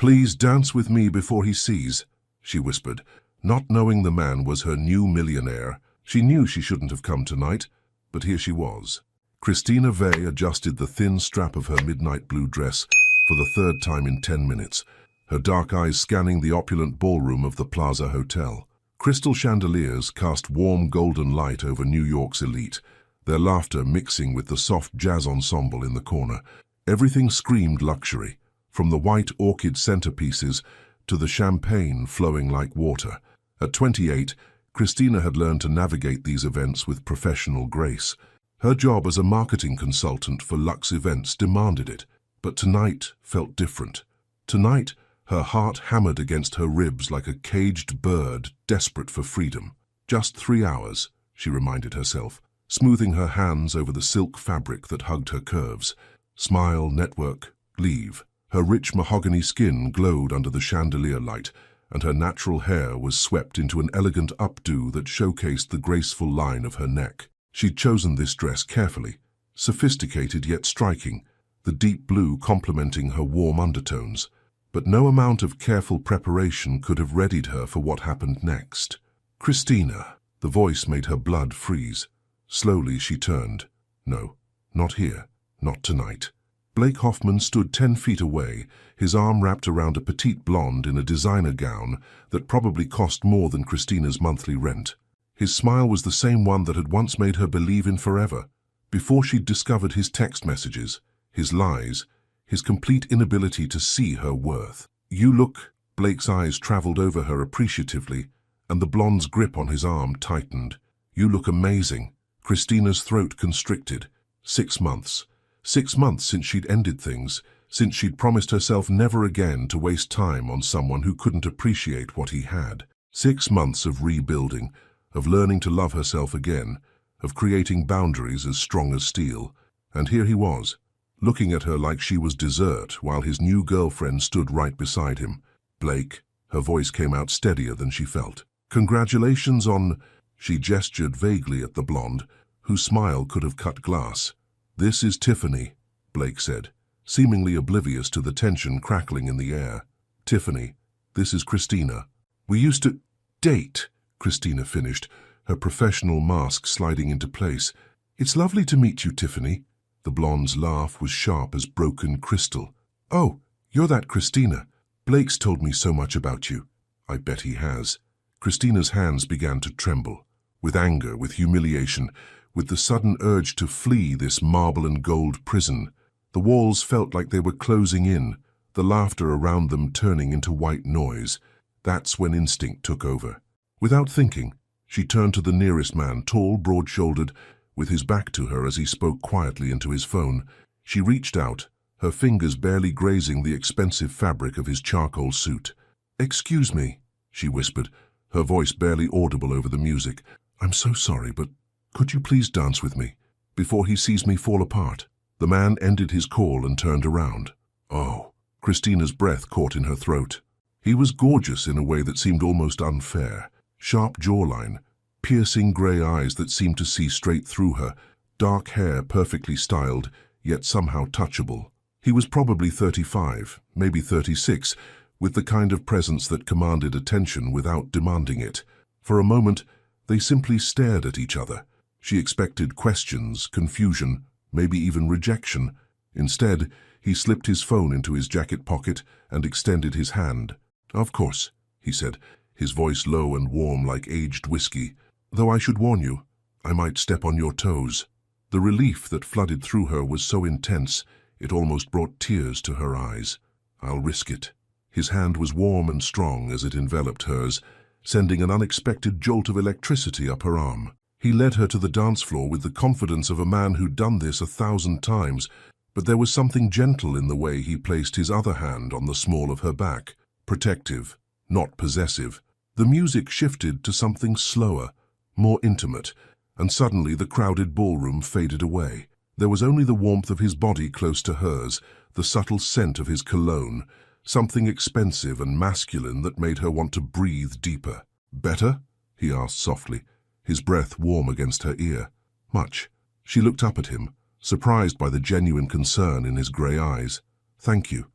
"Please dance with me before he sees," she whispered, not knowing the man was her new millionaire. She knew she shouldn't have come tonight, but here she was. Christina Vey adjusted the thin strap of her midnight blue dress for the third time in 10 minutes, her dark eyes scanning the opulent ballroom of the Plaza Hotel. Crystal chandeliers cast warm golden light over New York's elite, their laughter mixing with the soft jazz ensemble in the corner. Everything screamed luxury, from the white orchid centerpieces to the champagne flowing like water. At 28, Christina had learned to navigate these events with professional grace. Her job as a marketing consultant for luxe events demanded it, but tonight felt different. Tonight, her heart hammered against her ribs like a caged bird desperate for freedom. Just 3 hours, she reminded herself, smoothing her hands over the silk fabric that hugged her curves. Smile, network, leave. Her rich mahogany skin glowed under the chandelier light, and her natural hair was swept into an elegant updo that showcased the graceful line of her neck. She'd chosen this dress carefully, sophisticated yet striking, the deep blue complementing her warm undertones. But no amount of careful preparation could have readied her for what happened next. "Christina," the voice made her blood freeze. Slowly she turned. No, not here, not tonight. Blake Hoffman stood 10 feet away, his arm wrapped around a petite blonde in a designer gown that probably cost more than Christina's monthly rent. His smile was the same one that had once made her believe in forever. Before she'd discovered his text messages, his lies, his complete inability to see her worth. "You look," Blake's eyes traveled over her appreciatively, and the blonde's grip on his arm tightened. "You look amazing." Christina's throat constricted. 6 months. 6 months since she'd ended things, since she'd promised herself never again to waste time on someone who couldn't appreciate what he had. 6 months of rebuilding, of learning to love herself again, of creating boundaries as strong as steel. And here he was, looking at her like she was dessert while his new girlfriend stood right beside him. "Blake," her voice came out steadier than she felt. "Congratulations on—" She gestured vaguely at the blonde, whose smile could have cut glass. "This is Tiffany," Blake said, seemingly oblivious to the tension crackling in the air. "Tiffany, this is Christina. We used to date," Christina finished, her professional mask sliding into place. "It's lovely to meet you, Tiffany." The blonde's laugh was sharp as broken crystal. "Oh, you're that Christina. Blake's told me so much about you." "I bet he has." Christina's hands began to tremble, with anger, with humiliation, with the sudden urge to flee this marble and gold prison. The walls felt like they were closing in, the laughter around them turning into white noise. That's when instinct took over. Without thinking, she turned to the nearest man, tall, broad-shouldered, with his back to her as he spoke quietly into his phone. She reached out, her fingers barely grazing the expensive fabric of his charcoal suit. "Excuse me," she whispered, her voice barely audible over the music. "I'm so sorry, but could you please dance with me before he sees me fall apart?" The man ended his call and turned around. Oh, Christina's breath caught in her throat. He was gorgeous in a way that seemed almost unfair. Sharp jawline, piercing grey eyes that seemed to see straight through her, dark hair perfectly styled, yet somehow touchable. He was probably 35, maybe 36, with the kind of presence that commanded attention without demanding it. For a moment, they simply stared at each other. She expected questions, confusion, maybe even rejection. Instead, he slipped his phone into his jacket pocket and extended his hand. "Of course," he said, his voice low and warm like aged whiskey. "Though I should warn you, I might step on your toes." The relief that flooded through her was so intense, it almost brought tears to her eyes. "I'll risk it." His hand was warm and strong as it enveloped hers, sending an unexpected jolt of electricity up her arm. He led her to the dance floor with the confidence of a man who'd done this 1,000 times, but there was something gentle in the way he placed his other hand on the small of her back, protective, not possessive. The music shifted to something slower, more intimate, and suddenly the crowded ballroom faded away. There was only the warmth of his body close to hers, the subtle scent of his cologne, something expensive and masculine that made her want to breathe deeper. "Better?" he asked softly, his breath warm against her ear. "Much." She looked up at him, surprised by the genuine concern in his grey eyes. "Thank you.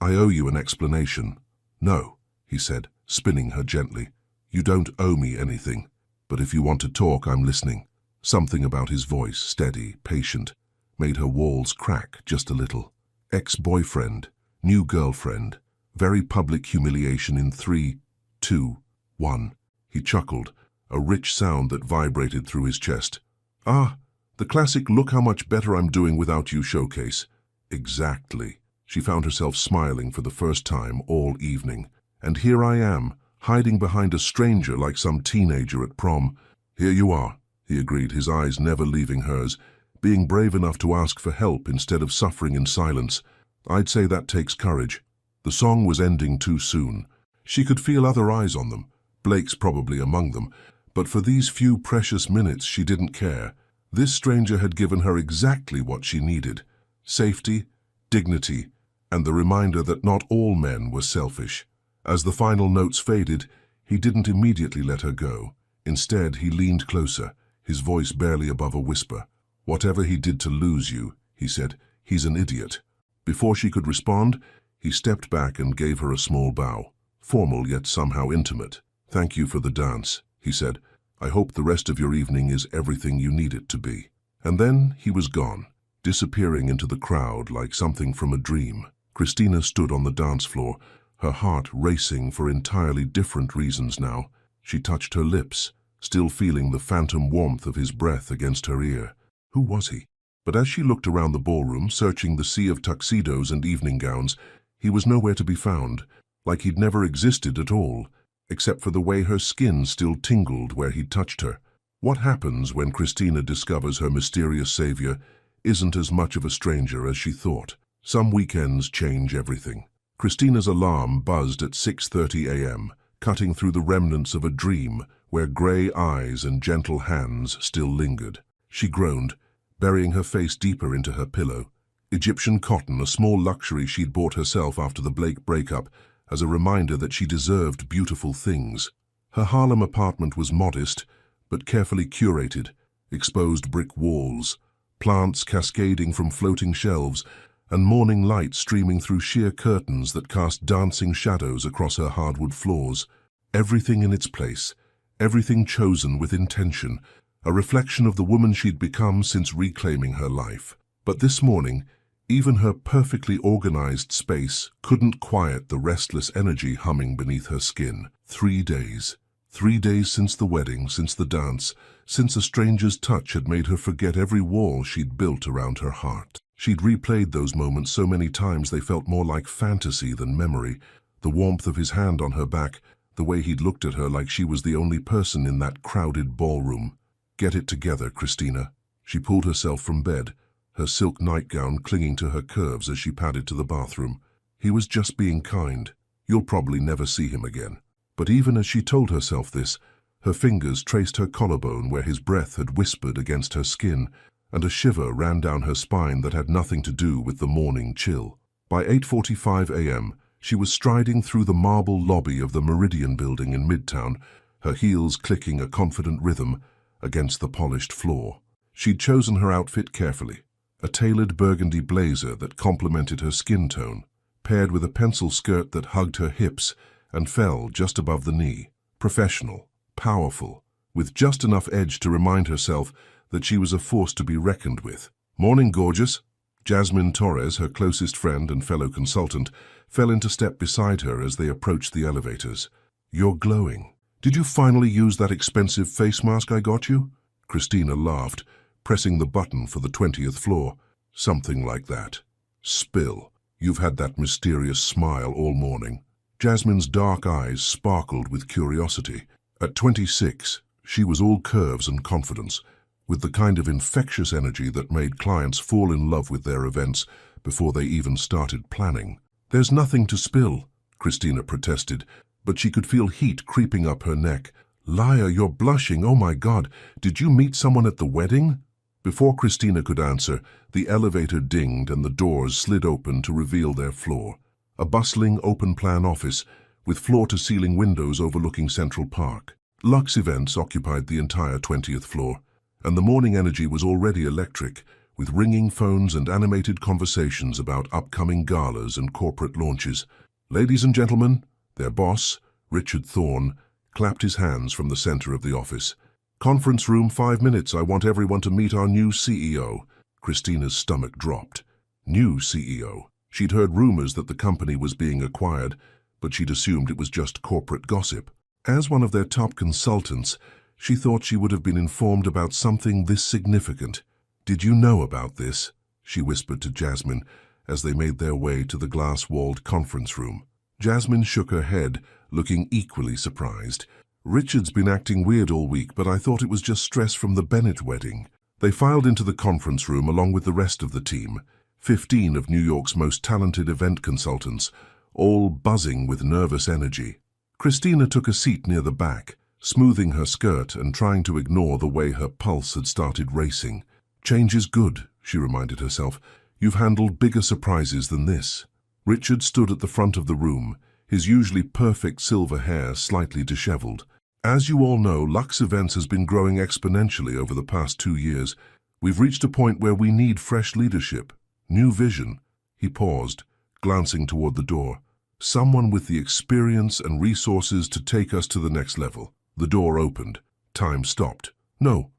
I owe you an explanation. No, he said, spinning her gently. You don't owe me anything. But if you want to talk, I'm listening. Something about his voice, steady, patient, made her walls crack just a little. Ex-boyfriend, new girlfriend, very public humiliation in 3, 2, 1. He chuckled, a rich sound that vibrated through his chest. Ah, the classic look how much better I'm doing without you showcase. Exactly. She found herself smiling for the first time all evening. And here I am, hiding behind a stranger like some teenager at prom. Here you are, he agreed, his eyes never leaving hers, being brave enough to ask for help instead of suffering in silence. I'd say that takes courage. The song was ending too soon. She could feel other eyes on them, Blake's probably among them, but for these few precious minutes she didn't care. This stranger had given her exactly what she needed: safety, dignity, and the reminder that not all men were selfish. As the final notes faded, he didn't immediately let her go. Instead, he leaned closer, his voice barely above a whisper. Whatever he did to lose you, he said, he's an idiot. Before she could respond, he stepped back and gave her a small bow, formal yet somehow intimate. Thank you for the dance, he said. I hope the rest of your evening is everything you need it to be. And then he was gone, disappearing into the crowd like something from a dream. Christina stood on the dance floor, her heart racing for entirely different reasons now. She touched her lips, still feeling the phantom warmth of his breath against her ear. Who was he? But as she looked around the ballroom, searching the sea of tuxedos and evening gowns, he was nowhere to be found, like he'd never existed at all, except for the way her skin still tingled where he'd touched her. What happens when Christina discovers her mysterious savior isn't as much of a stranger as she thought? Some weekends change everything. Christina's alarm buzzed at 6:30 a.m., cutting through the remnants of a dream where grey eyes and gentle hands still lingered. She groaned, burying her face deeper into her pillow. Egyptian cotton, a small luxury she'd bought herself after the Blake breakup, as a reminder that she deserved beautiful things. Her Harlem apartment was modest, but carefully curated: exposed brick walls, plants cascading from floating shelves, and morning light streaming through sheer curtains that cast dancing shadows across her hardwood floors. Everything in its place, everything chosen with intention, a reflection of the woman she'd become since reclaiming her life. But this morning, even her perfectly organized space couldn't quiet the restless energy humming beneath her skin. 3 days. 3 days since the wedding, since the dance, since a stranger's touch had made her forget every wall she'd built around her heart. She'd replayed those moments so many times they felt more like fantasy than memory. The warmth of his hand on her back, the way he'd looked at her like she was the only person in that crowded ballroom. Get it together, Christina. She pulled herself from bed, her silk nightgown clinging to her curves as she padded to the bathroom. He was just being kind. You'll probably never see him again. But even as she told herself this, her fingers traced her collarbone where his breath had whispered against her skin, and a shiver ran down her spine that had nothing to do with the morning chill. By 8:45 a.m., she was striding through the marble lobby of the Meridian building in Midtown, her heels clicking a confident rhythm against the polished floor. She'd chosen her outfit carefully: a tailored burgundy blazer that complemented her skin tone, paired with a pencil skirt that hugged her hips and fell just above the knee. Professional, powerful, with just enough edge to remind herself that she was a force to be reckoned with. Morning, gorgeous. Jasmine Torres, her closest friend and fellow consultant, fell into step beside her as they approached the elevators. You're glowing. Did you finally use that expensive face mask I got you? Christina laughed, pressing the button for the 20th floor. Something like that. Spill. You've had that mysterious smile all morning. Jasmine's dark eyes sparkled with curiosity. At 26, she was all curves and confidence, with the kind of infectious energy that made clients fall in love with their events before they even started planning. There's nothing to spill, Christina protested, but she could feel heat creeping up her neck. Liar, you're blushing. Oh my God, did you meet someone at the wedding? Before Christina could answer, the elevator dinged and the doors slid open to reveal their floor. A bustling open-plan office with floor-to-ceiling windows overlooking Central Park. Luxe Events occupied the entire 20th floor, and the morning energy was already electric, with ringing phones and animated conversations about upcoming galas and corporate launches. Ladies and gentlemen, their boss, Richard Thorne, clapped his hands from the center of the office. Conference room, 5 minutes. I want everyone to meet our new CEO. Christina's stomach dropped. New CEO. She'd heard rumors that the company was being acquired, but she'd assumed it was just corporate gossip. As one of their top consultants, she thought she would have been informed about something this significant. Did you know about this? She whispered to Jasmine as they made their way to the glass-walled conference room. Jasmine shook her head, looking equally surprised. Richard's been acting weird all week, but I thought it was just stress from the Bennett wedding. They filed into the conference room along with the rest of the team, 15 of New York's most talented event consultants, all buzzing with nervous energy. Christina took a seat near the back, smoothing her skirt and trying to ignore the way her pulse had started racing. Change is good, she reminded herself. You've handled bigger surprises than this. Richard stood at the front of the room, his usually perfect silver hair slightly disheveled. As you all know, Lux Events has been growing exponentially over the past 2 years. We've reached a point where we need fresh leadership, new vision. He paused, glancing toward the door. Someone with the experience and resources to take us to the next level. The door opened. Time stopped. No.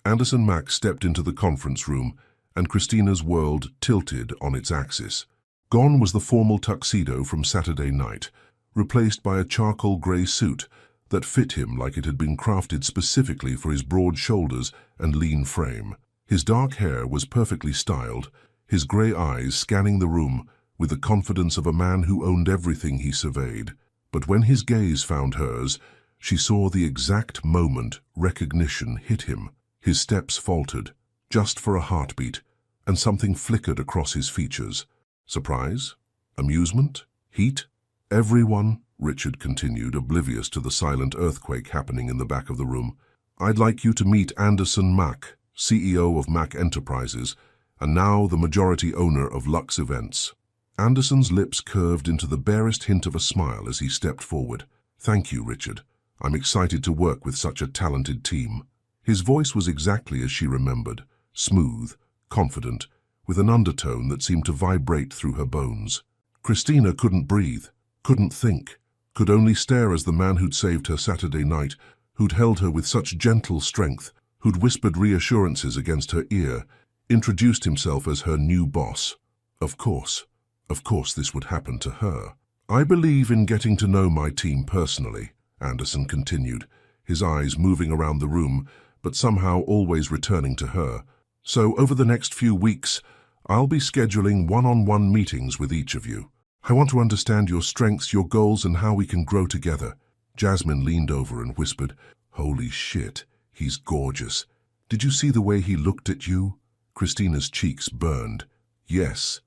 Anderson Mack stepped into the conference room, and Christina's world tilted on its axis. Gone was the formal tuxedo from Saturday night, replaced by a charcoal gray suit that fit him like it had been crafted specifically for his broad shoulders and lean frame. His dark hair was perfectly styled, his gray eyes scanning the room with the confidence of a man who owned everything he surveyed. But when his gaze found hers, she saw the exact moment recognition hit him. His steps faltered, just for a heartbeat, and something flickered across his features. Surprise? Amusement? Heat? Everyone, Richard continued, oblivious to the silent earthquake happening in the back of the room. I'd like you to meet Anderson Mack, CEO of Mack Enterprises, and now the majority owner of Lux Events. Anderson's lips curved into the barest hint of a smile as he stepped forward. Thank you, Richard. I'm excited to work with such a talented team. His voice was exactly as she remembered, smooth, confident, with an undertone that seemed to vibrate through her bones. Christina couldn't breathe, couldn't think, could only stare as the man who'd saved her Saturday night, who'd held her with such gentle strength, who'd whispered reassurances against her ear, introduced himself as her new boss. Of course this would happen to her. I believe in getting to know my team personally, Anderson continued, his eyes moving around the room, but somehow always returning to her. So over the next few weeks, I'll be scheduling one-on-one meetings with each of you. I want to understand your strengths, your goals, and how we can grow together. Jasmine leaned over and whispered, Holy shit, he's gorgeous. Did you see the way he looked at you? Christina's cheeks burned. Yes,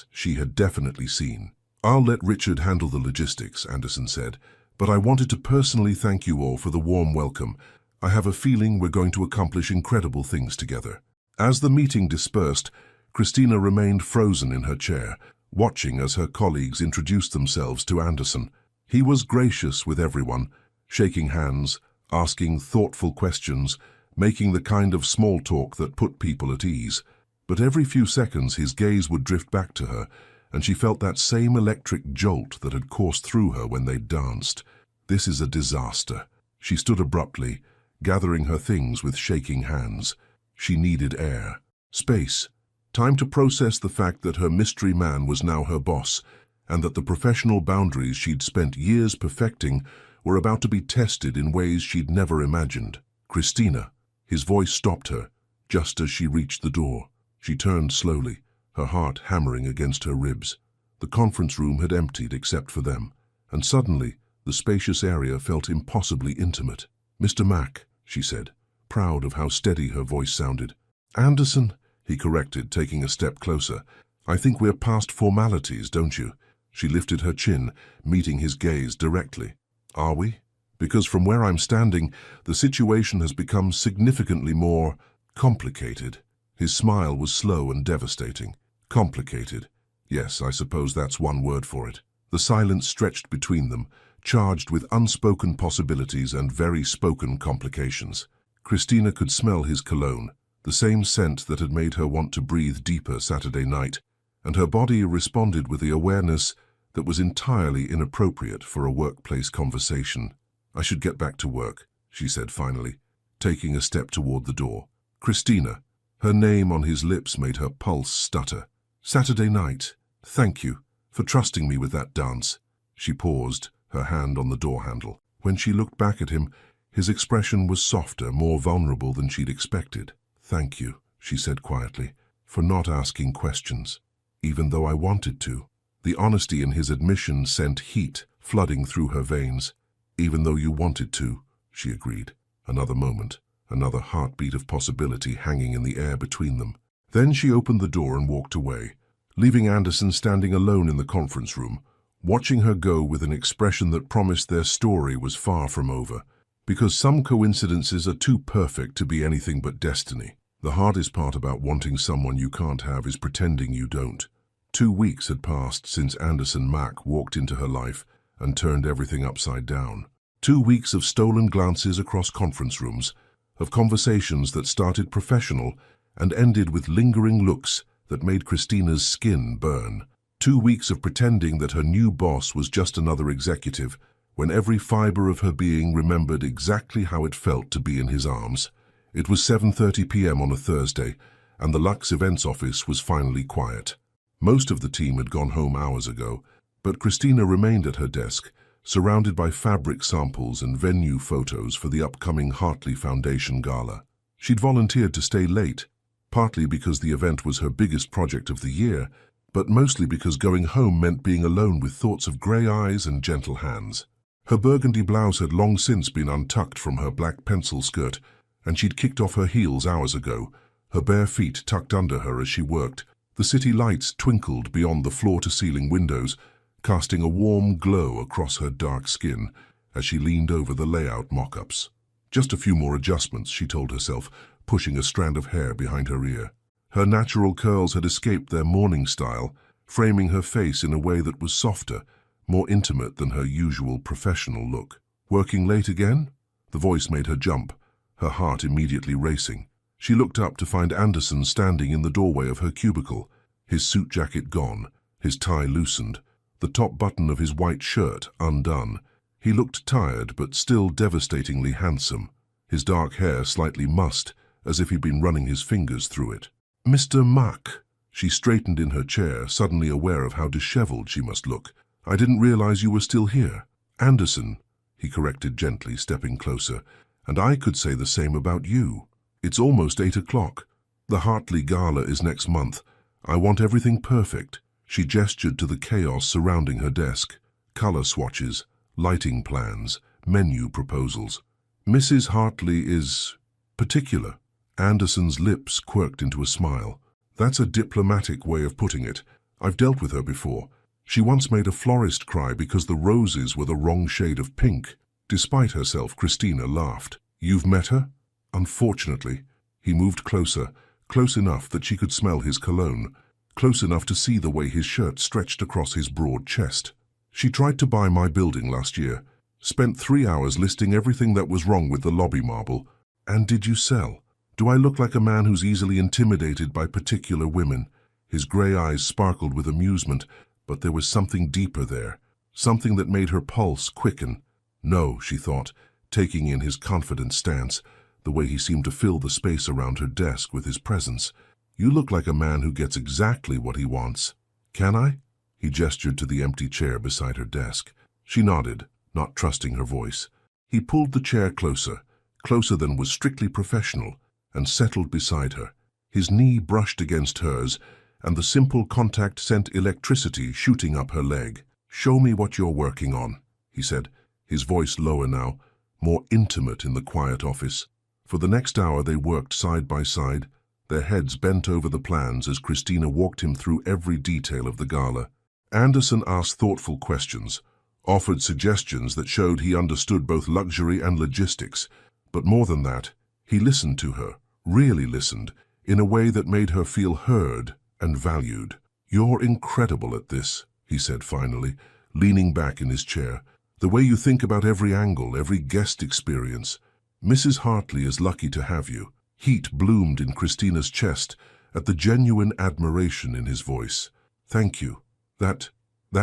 she had definitely seen. I'll let Richard handle the logistics, Anderson said, but I wanted to personally thank you all for the warm welcome. I have a feeling we're going to accomplish incredible things together. As the meeting dispersed, Christina remained frozen in her chair, watching as her colleagues introduced themselves to Anderson. He was gracious with everyone, shaking hands, asking thoughtful questions, making the kind of small talk that put people at ease. But every few seconds his gaze would drift back to her, and she felt that same electric jolt that had coursed through her when they danced. This is a disaster. She stood abruptly, gathering her things with shaking hands. She needed air, space, time to process the fact that her mystery man was now her boss, and that the professional boundaries she'd spent years perfecting were about to be tested in ways she'd never imagined. Christina, his voice stopped her, just as she reached the door. She turned slowly, her heart hammering against her ribs. The conference room had emptied except for them, and suddenly the spacious area felt impossibly intimate. Mr. Mack, she said, proud of how steady her voice sounded. Anderson, he corrected, taking a step closer. I think we're past formalities, don't you? She lifted her chin, meeting his gaze directly. Are we? Because from where I'm standing, the situation has become significantly more complicated. His smile was slow and devastating. Complicated. Yes, I suppose that's one word for it. The silence stretched between them, charged with unspoken possibilities and very spoken complications. Christina could smell his cologne, the same scent that had made her want to breathe deeper Saturday night, and her body responded with the awareness that was entirely inappropriate for a workplace conversation. "I should get back to work," she said finally, taking a step toward the door. "Christina." Her name on his lips made her pulse stutter. "Saturday night. Thank you for trusting me with that dance." She paused, her hand on the door handle. When she looked back at him, his expression was softer, more vulnerable than she'd expected. "Thank you," she said quietly, "for not asking questions, even though I wanted to." The honesty in his admission sent heat flooding through her veins. "Even though you wanted to," she agreed. Another moment, another heartbeat of possibility hanging in the air between them. Then she opened the door and walked away, leaving Anderson standing alone in the conference room, watching her go with an expression that promised their story was far from over. Because some coincidences are too perfect to be anything but destiny. The hardest part about wanting someone you can't have is pretending you don't. 2 weeks had passed since Anderson Mack walked into her life and turned everything upside down. 2 weeks of stolen glances across conference rooms, of conversations that started professional and ended with lingering looks that made Christina's skin burn. 2 weeks of pretending that her new boss was just another executive, when every fiber of her being remembered exactly how it felt to be in his arms. It was 7:30 p.m. on a Thursday, and the Lux Events office was finally quiet. Most of the team had gone home hours ago, but Christina remained at her desk, surrounded by fabric samples and venue photos for the upcoming Hartley Foundation Gala. She'd volunteered to stay late, partly because the event was her biggest project of the year, but mostly because going home meant being alone with thoughts of grey eyes and gentle hands. Her burgundy blouse had long since been untucked from her black pencil skirt, and she'd kicked off her heels hours ago, her bare feet tucked under her as she worked. The city lights twinkled beyond the floor-to-ceiling windows, casting a warm glow across her dark skin as she leaned over the layout mock-ups. Just a few more adjustments, she told herself, pushing a strand of hair behind her ear. Her natural curls had escaped their mourning style, framing her face in a way that was softer, more intimate than her usual professional look. "Working late again?" The voice made her jump, her heart immediately racing. She looked up to find Anderson standing in the doorway of her cubicle, his suit jacket gone, his tie loosened, the top button of his white shirt undone. He looked tired but still devastatingly handsome, his dark hair slightly mussed, as if he'd been running his fingers through it. "Mr. Mack." She straightened in her chair, suddenly aware of how disheveled she must look. "I didn't realize you were still here." "Anderson," he corrected gently, stepping closer, "and I could say the same about you. It's almost 8 o'clock. The Hartley Gala is next month. I want everything perfect." She gestured to the chaos surrounding her desk. Color swatches, lighting plans, menu proposals. "Mrs. Hartley is particular." Anderson's lips quirked into a smile. "That's a diplomatic way of putting it. I've dealt with her before. She once made a florist cry because the roses were the wrong shade of pink." Despite herself, Christina laughed. "You've met her?" "Unfortunately." He moved closer, close enough that she could smell his cologne, close enough to see the way his shirt stretched across his broad chest. "She tried to buy my building last year, spent 3 hours listing everything that was wrong with the lobby marble. And did you sell? Do I look like a man who's easily intimidated by particular women?" His grey eyes sparkled with amusement, but there was something deeper there, something that made her pulse quicken. No, she thought, taking in his confident stance, the way he seemed to fill the space around her desk with his presence. "You look like a man who gets exactly what he wants." "Can I?" He gestured to the empty chair beside her desk. She nodded, not trusting her voice. He pulled the chair closer, closer than was strictly professional, and settled beside her. His knee brushed against hers, and the simple contact sent electricity shooting up her leg. "Show me what you're working on," he said, his voice lower now, more intimate in the quiet office. For the next hour they worked side by side, their heads bent over the plans as Christina walked him through every detail of the gala. Anderson asked thoughtful questions, offered suggestions that showed he understood both luxury and logistics, but more than that, he listened to her, really listened, in a way that made her feel heard and valued. "You're incredible at this," he said finally, leaning back in his chair. "The way you think about every angle, every guest experience. Mrs. Hartley is lucky to have you." Heat bloomed in Christina's chest at the genuine admiration in his voice. "Thank you. That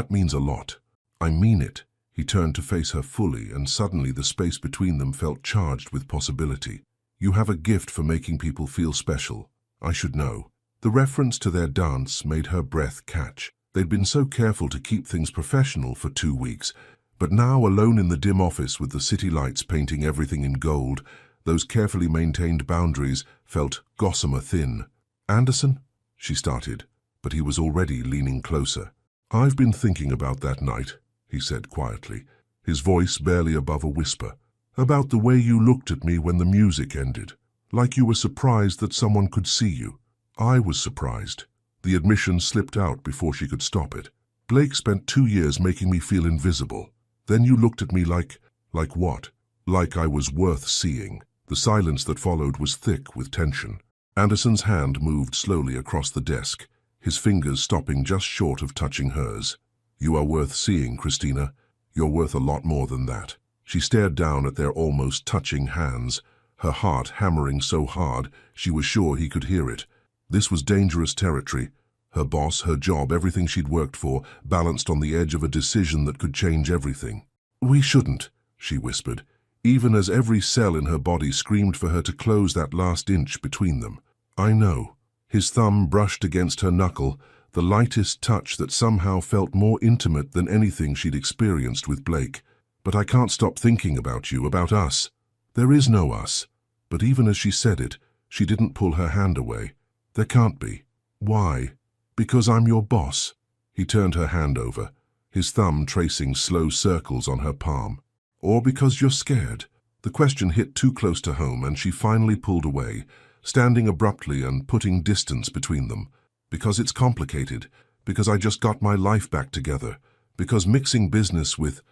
means a lot." "I mean it." He turned to face her fully, and suddenly the space between them felt charged with possibility. "You have a gift for making people feel special. I should know." The reference to their dance made her breath catch. They'd been so careful to keep things professional for 2 weeks, but now, alone in the dim office with the city lights painting everything in gold, those carefully maintained boundaries felt gossamer thin. "Anderson?" she started, but he was already leaning closer. "I've been thinking about that night," he said quietly, his voice barely above a whisper. "About the way you looked at me when the music ended, like you were surprised that someone could see you. I was surprised." The admission slipped out before she could stop it. "Blake spent 2 years making me feel invisible. Then you looked at me like what? Like I was worth seeing." The silence that followed was thick with tension. Anderson's hand moved slowly across the desk, his fingers stopping just short of touching hers. "You are worth seeing, Christina. You're worth a lot more than that." She stared down at their almost touching hands, her heart hammering so hard she was sure he could hear it. This was dangerous territory. Her boss, her job, everything she'd worked for, balanced on the edge of a decision that could change everything. "We shouldn't," she whispered, even as every cell in her body screamed for her to close that last inch between them. "I know." His thumb brushed against her knuckle, the lightest touch that somehow felt more intimate than anything she'd experienced with Blake. "But I can't stop thinking about you, about us. There is no us." But even as she said it, she didn't pull her hand away. "There can't be." "Why?" "Because I'm your boss." He turned her hand over, his thumb tracing slow circles on her palm. "Or because you're scared?" The question hit too close to home, and she finally pulled away, standing abruptly and putting distance between them. "Because it's complicated. Because I just got my life back together. Because mixing business with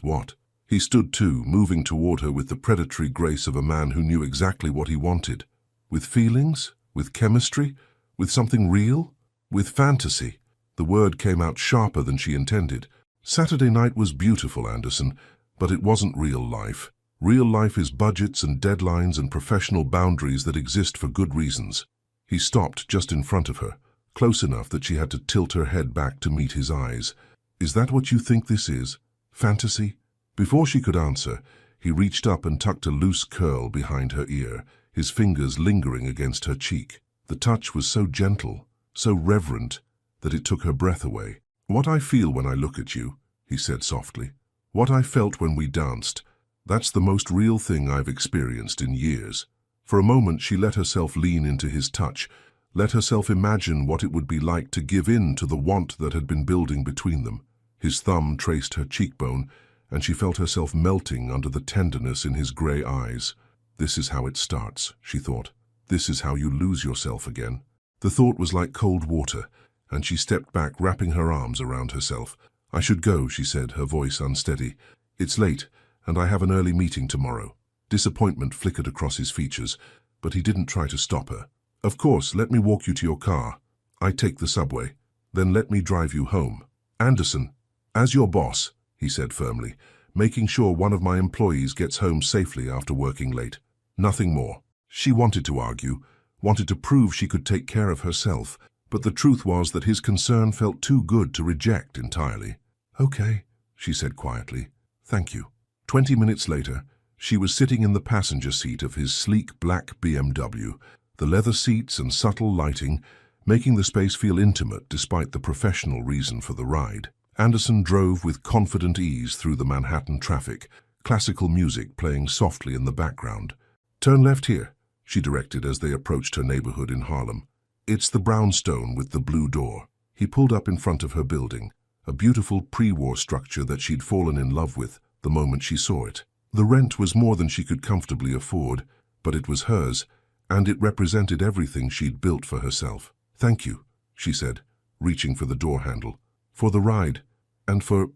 what?" He stood too, moving toward her with the predatory grace of a man who knew exactly what he wanted. "With feelings? With chemistry? With something real? With fantasy?" The word came out sharper than she intended. "Saturday night was beautiful, Anderson, but it wasn't real life. Real life is budgets and deadlines and professional boundaries that exist for good reasons." He stopped just in front of her, close enough that she had to tilt her head back to meet his eyes. "Is that what you think this is? Fantasy?" Before she could answer, he reached up and tucked a loose curl behind her ear, his fingers lingering against her cheek. The touch was so gentle, so reverent, that it took her breath away. "What I feel when I look at you," he said softly. "What I felt when we danced, that's the most real thing I've experienced in years." For a moment she let herself lean into his touch, let herself imagine what it would be like to give in to the want that had been building between them. His thumb traced her cheekbone, and she felt herself melting under the tenderness in his grey eyes. "This is how it starts," she thought. "This is how you lose yourself again." The thought was like cold water, and she stepped back, wrapping her arms around herself. "I should go," she said, her voice unsteady. "It's late, and I have an early meeting tomorrow." Disappointment flickered across his features, but he didn't try to stop her. "Of course, let me walk you to your car. I take the subway. Then let me drive you home." "Anderson, as your boss," he said firmly, "making sure one of my employees gets home safely after working late. Nothing more." She wanted to argue, wanted to prove she could take care of herself, but the truth was that his concern felt too good to reject entirely. "Okay," she said quietly. "Thank you." 20 minutes later, she was sitting in the passenger seat of his sleek black BMW, the leather seats and subtle lighting making the space feel intimate despite the professional reason for the ride. Anderson drove with confident ease through the Manhattan traffic, classical music playing softly in the background. "Turn left here," she directed as they approached her neighborhood in Harlem. "It's the brownstone with the blue door." He pulled up in front of her building, a beautiful pre-war structure that she'd fallen in love with the moment she saw it. The rent was more than she could comfortably afford, but it was hers, and it represented everything she'd built for herself. "Thank you," she said, reaching for the door handle. "For the ride, and for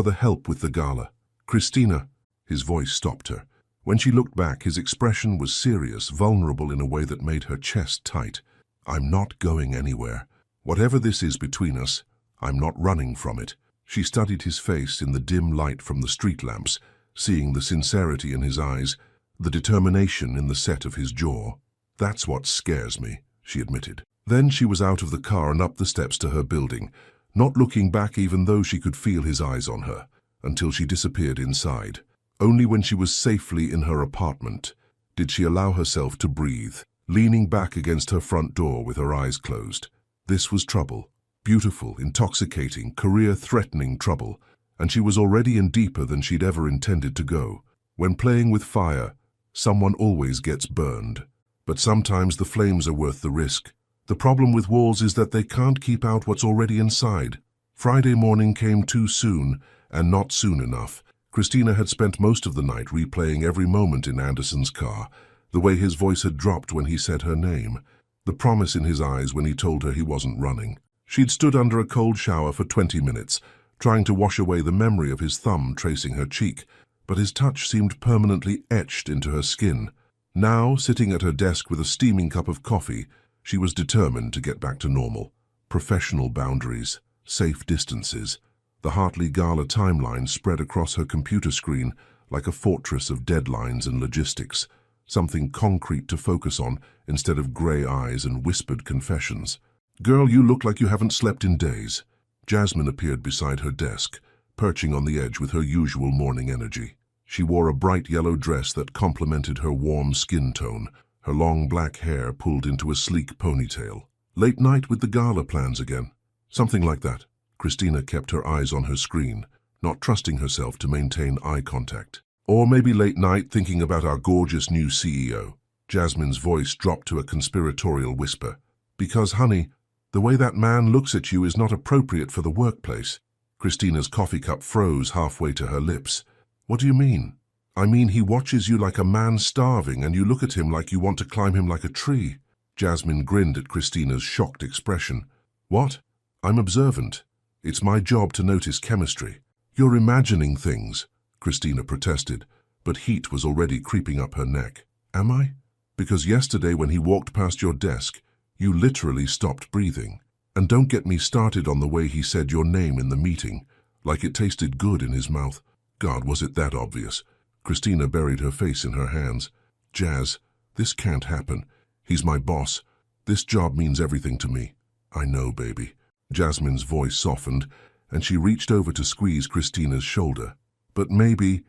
the help with the gala." "Christina," his voice stopped her. When she looked back, his expression was serious, vulnerable in a way that made her chest tight. "I'm not going anywhere. Whatever this is between us, I'm not running from it." She studied his face in the dim light from the street lamps, seeing the sincerity in his eyes, the determination in the set of his jaw. That's what scares me, she admitted. Then she was out of the car and up the steps to her building, not looking back even though she could feel his eyes on her, until she disappeared inside. Only when she was safely in her apartment did she allow herself to breathe, leaning back against her front door with her eyes closed. This was trouble. Beautiful, intoxicating, career-threatening trouble, and she was already in deeper than she'd ever intended to go. When playing with fire, someone always gets burned. But sometimes the flames are worth the risk. The problem with walls is that they can't keep out what's already inside. Friday morning came too soon, and not soon enough. Christina had spent most of the night replaying every moment in Anderson's car, the way his voice had dropped when he said her name, the promise in his eyes when he told her he wasn't running. She'd stood under a cold shower for 20 minutes, trying to wash away the memory of his thumb tracing her cheek, but his touch seemed permanently etched into her skin. Now, sitting at her desk with a steaming cup of coffee, she was determined to get back to normal. Professional boundaries, safe distances. The Hartley Gala timeline spread across her computer screen like a fortress of deadlines and logistics, something concrete to focus on instead of grey eyes and whispered confessions. "Girl, you look like you haven't slept in days." Jasmine appeared beside her desk, perching on the edge with her usual morning energy. She wore a bright yellow dress that complemented her warm skin tone, her long black hair pulled into a sleek ponytail. "Late night with the gala plans again?" "Something like that." Christina kept her eyes on her screen, not trusting herself to maintain eye contact. "Or maybe late night thinking about our gorgeous new CEO." Jasmine's voice dropped to a conspiratorial whisper. "Because, honey, the way that man looks at you is not appropriate for the workplace." Christina's coffee cup froze halfway to her lips. "What do you mean?" "I mean he watches you like a man starving and you look at him like you want to climb him like a tree." Jasmine grinned at Christina's shocked expression. "What? I'm observant. It's my job to notice chemistry." "You're imagining things," Christina protested, but heat was already creeping up her neck. "Am I? Because yesterday when he walked past your desk, you literally stopped breathing. And don't get me started on the way he said your name in the meeting, like it tasted good in his mouth. God, was it that obvious?" Christina buried her face in her hands. "Jazz, this can't happen. He's my boss. This job means everything to me." "I know, baby." Jasmine's voice softened, and she reached over to squeeze Christina's shoulder. "But maybe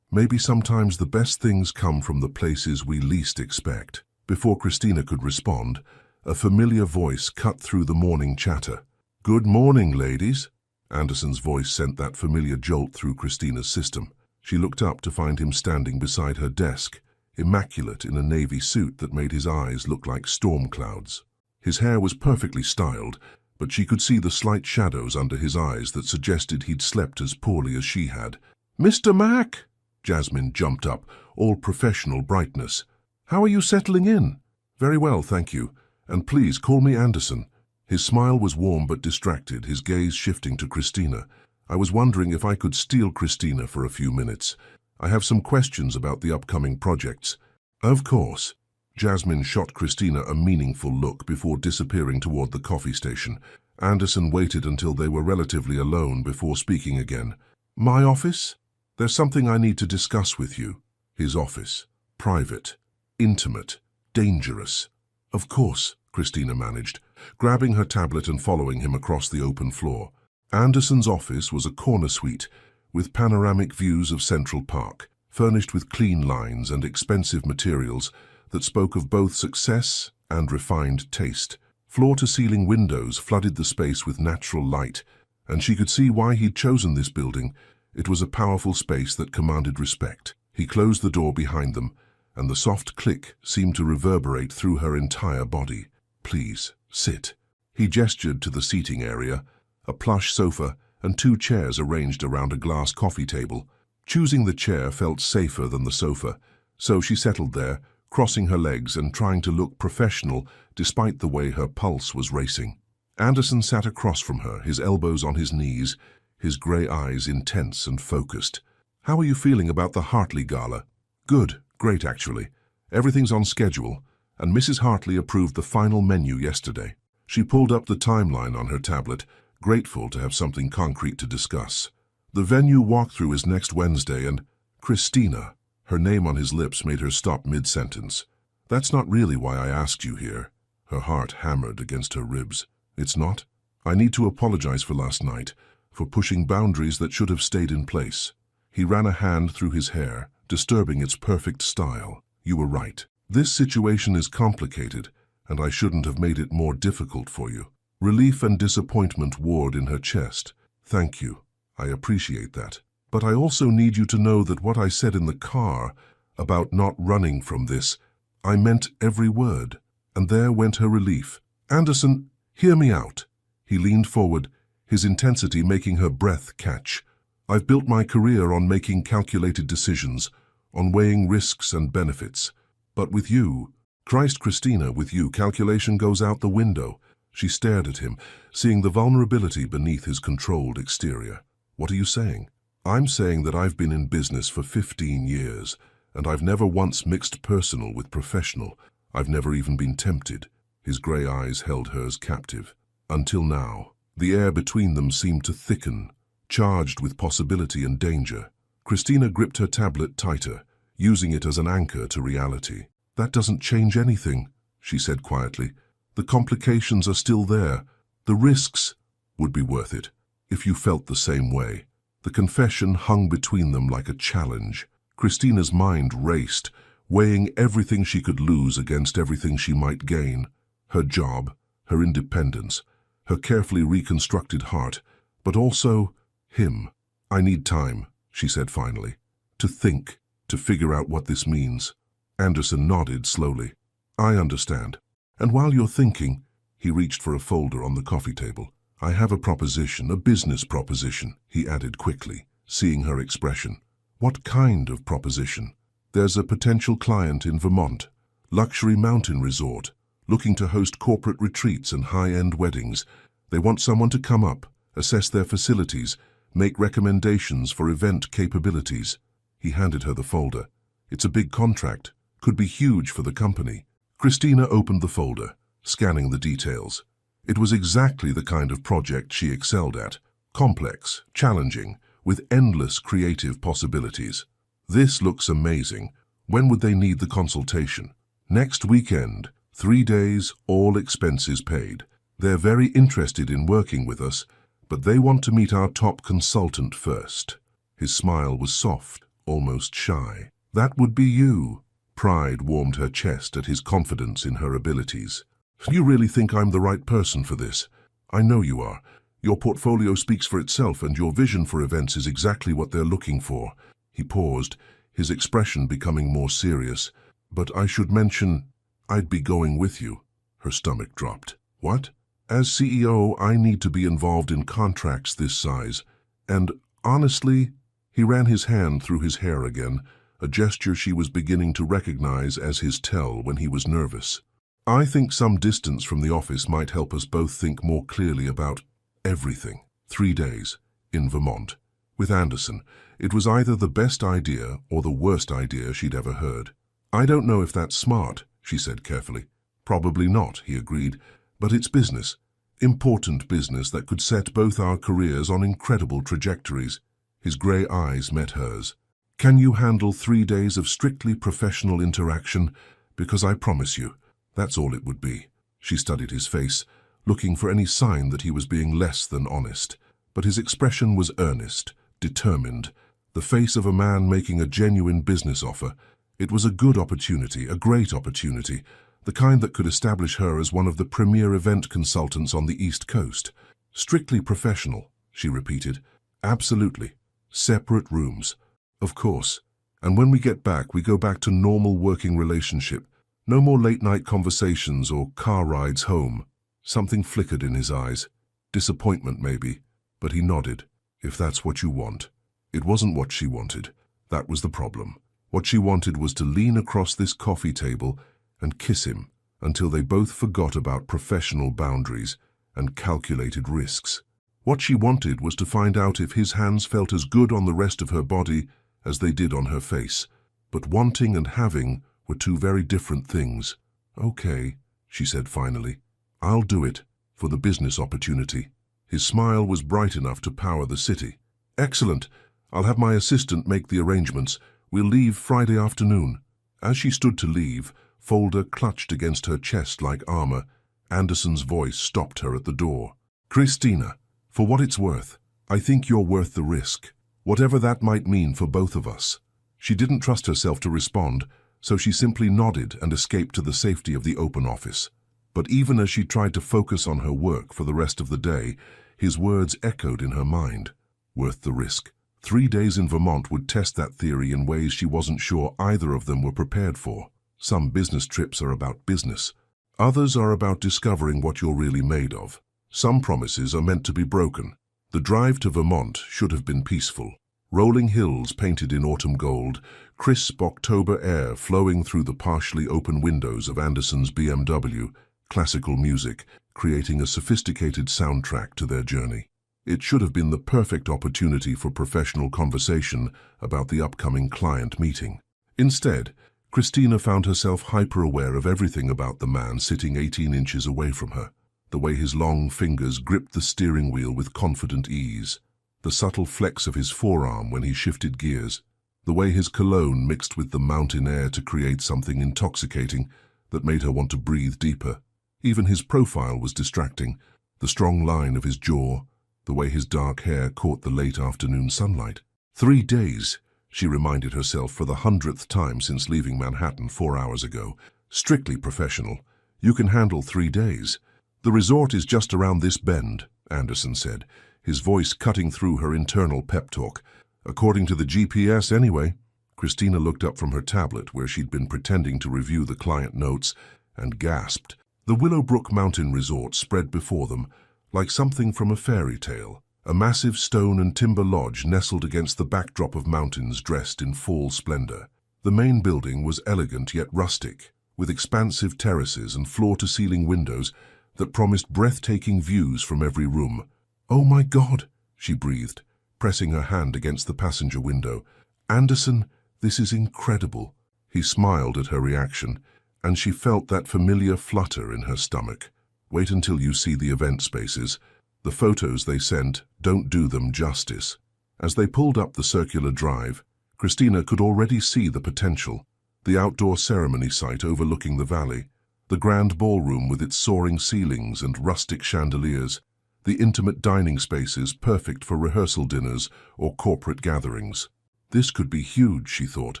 sometimes the best things come from the places we least expect." Before Christina could respond, a familiar voice cut through the morning chatter. "Good morning, ladies." Anderson's voice sent that familiar jolt through Christina's system. She looked up to find him standing beside her desk, immaculate in a navy suit that made his eyes look like storm clouds. His hair was perfectly styled, but she could see the slight shadows under his eyes that suggested he'd slept as poorly as she had. "Mr. Mack!" Jasmine jumped up, all professional brightness. "How are you settling in?" "Very well, thank you. And please call me Anderson." His smile was warm but distracted, his gaze shifting to Christina. "I was wondering if I could steal Christina for a few minutes. I have some questions about the upcoming projects." "Of course." Jasmine shot Christina a meaningful look before disappearing toward the coffee station. Anderson waited until they were relatively alone before speaking again. "My office? There's something I need to discuss with you." His office. Private. Intimate. Dangerous. "Of course," Christina managed, grabbing her tablet and following him across the open floor. Anderson's office was a corner suite with panoramic views of Central Park, furnished with clean lines and expensive materials that spoke of both success and refined taste. Floor-to-ceiling windows flooded the space with natural light, and she could see why he'd chosen this building. It was a powerful space that commanded respect. He closed the door behind them, and the soft click seemed to reverberate through her entire body. "Please, sit." He gestured to the seating area, a plush sofa and 2 chairs arranged around a glass coffee table. Choosing the chair felt safer than the sofa, so she settled there, crossing her legs and trying to look professional despite the way her pulse was racing. Anderson sat across from her, his elbows on his knees, his grey eyes intense and focused. "How are you feeling about the Hartley Gala?" "Good, great actually. Everything's on schedule, and Mrs. Hartley approved the final menu yesterday." She pulled up the timeline on her tablet, grateful to have something concrete to discuss. "The venue walkthrough is next Wednesday and—" "Christina." Her name on his lips made her stop mid-sentence. That's not really why I asked you here. Her heart hammered against her ribs. It's not? I need to apologize for last night, for pushing boundaries that should have stayed in place. He ran a hand through his hair, disturbing its perfect style. You were right. This situation is complicated, and I shouldn't have made it more difficult for you. Relief and disappointment warred in her chest. Thank you. I appreciate that. But I also need you to know that what I said in the car about not running from this, I meant every word. And there went her relief. Anderson, hear me out. He leaned forward, his intensity making her breath catch. I've built my career on making calculated decisions, on weighing risks and benefits. But with you, Christina, with you, calculation goes out the window. She stared at him, seeing the vulnerability beneath his controlled exterior. What are you saying? I'm saying that I've been in business for 15 years, and I've never once mixed personal with professional. I've never even been tempted. His grey eyes held hers captive. Until now, the air between them seemed to thicken, charged with possibility and danger. Christina gripped her tablet tighter, using it as an anchor to reality. That doesn't change anything, she said quietly. The complications are still there. The risks would be worth it, if you felt the same way. The confession hung between them like a challenge. Christina's mind raced, weighing everything she could lose against everything she might gain. Her job, her independence, her carefully reconstructed heart, but also him. I need time, she said finally, to think, to figure out what this means. Anderson nodded slowly. I understand. And while you're thinking, he reached for a folder on the coffee table. I have a proposition, a business proposition, he added quickly, seeing her expression. What kind of proposition? There's a potential client in Vermont, luxury mountain resort, looking to host corporate retreats and high-end weddings. They want someone to come up, assess their facilities, make recommendations for event capabilities. He handed her the folder. It's a big contract, could be huge for the company. Christina opened the folder, scanning the details. It was exactly the kind of project she excelled at, complex, challenging, with endless creative possibilities. This looks amazing. When would they need the consultation? Next weekend, 3 days, all expenses paid. They're very interested in working with us, but they want to meet our top consultant first. His smile was soft, almost shy. That would be you. Pride warmed her chest at his confidence in her abilities. You really think I'm the right person for this? I know you are. Your portfolio speaks for itself, and your vision for events is exactly what they're looking for. He paused, his expression becoming more serious. But I should mention, I'd be going with you. Her stomach dropped. What? As CEO, I need to be involved in contracts this size. And honestly, he ran his hand through his hair again, a gesture she was beginning to recognize as his tell when he was nervous. I think some distance from the office might help us both think more clearly about everything. 3 days, in Vermont. With Anderson, it was either the best idea or the worst idea she'd ever heard. I don't know if that's smart, she said carefully. Probably not, he agreed, but it's business. Important business that could set both our careers on incredible trajectories. His grey eyes met hers. Can you handle 3 days of strictly professional interaction? Because I promise you, that's all it would be. She studied his face, looking for any sign that he was being less than honest. But his expression was earnest, determined, the face of a man making a genuine business offer. It was a good opportunity, a great opportunity, the kind that could establish her as one of the premier event consultants on the East Coast. Strictly professional, she repeated. Absolutely. Separate rooms. Of course. And when we get back, we go back to normal working relationship. No more late-night conversations or car rides home. Something flickered in his eyes. Disappointment, maybe. But he nodded. If that's what you want. It wasn't what she wanted. That was the problem. What she wanted was to lean across this coffee table and kiss him until they both forgot about professional boundaries and calculated risks. What she wanted was to find out if his hands felt as good on the rest of her body as they did on her face. But wanting and having were two very different things. Okay, she said finally. I'll do it, for the business opportunity. His smile was bright enough to power the city. Excellent. I'll have my assistant make the arrangements. We'll leave Friday afternoon. As she stood to leave, folder clutched against her chest like armor, Anderson's voice stopped her at the door. "Christina, for what it's worth, I think you're worth the risk, whatever that might mean for both of us." She didn't trust herself to respond, so she simply nodded and escaped to the safety of the open office. But even as she tried to focus on her work for the rest of the day, his words echoed in her mind. Worth the risk. 3 days in Vermont would test that theory in ways she wasn't sure either of them were prepared for. Some business trips are about business. Others are about discovering what you're really made of. Some promises are meant to be broken. The drive to Vermont should have been peaceful. Rolling hills painted in autumn gold, crisp October air flowing through the partially open windows of Anderson's BMW, classical music, creating a sophisticated soundtrack to their journey. It should have been the perfect opportunity for professional conversation about the upcoming client meeting. Instead, Christina found herself hyper-aware of everything about the man sitting 18 inches away from her. The way his long fingers gripped the steering wheel with confident ease, the subtle flex of his forearm when he shifted gears, the way his cologne mixed with the mountain air to create something intoxicating that made her want to breathe deeper. Even his profile was distracting, the strong line of his jaw, the way his dark hair caught the late afternoon sunlight. 3 days, she reminded herself for the 100th time since leaving Manhattan 4 hours ago. Strictly professional. You can handle 3 days. "The resort is just around this bend," Anderson said, his voice cutting through her internal pep talk. "According to the GPS, anyway." Christina looked up from her tablet, where she'd been pretending to review the client notes, and gasped. The Willowbrook Mountain Resort spread before them, like something from a fairy tale. A massive stone and timber lodge nestled against the backdrop of mountains dressed in fall splendor. The main building was elegant yet rustic, with expansive terraces and floor-to-ceiling windows that promised breathtaking views from every room. "Oh my God," she breathed, pressing her hand against the passenger window. "Anderson, this is incredible." He smiled at her reaction, and she felt that familiar flutter in her stomach. "Wait until you see the event spaces. The photos they sent don't do them justice." As they pulled up the circular drive, Christina could already see the potential. The outdoor ceremony site overlooking the valley, the grand ballroom with its soaring ceilings and rustic chandeliers, the intimate dining spaces perfect for rehearsal dinners or corporate gatherings. This could be huge, she thought,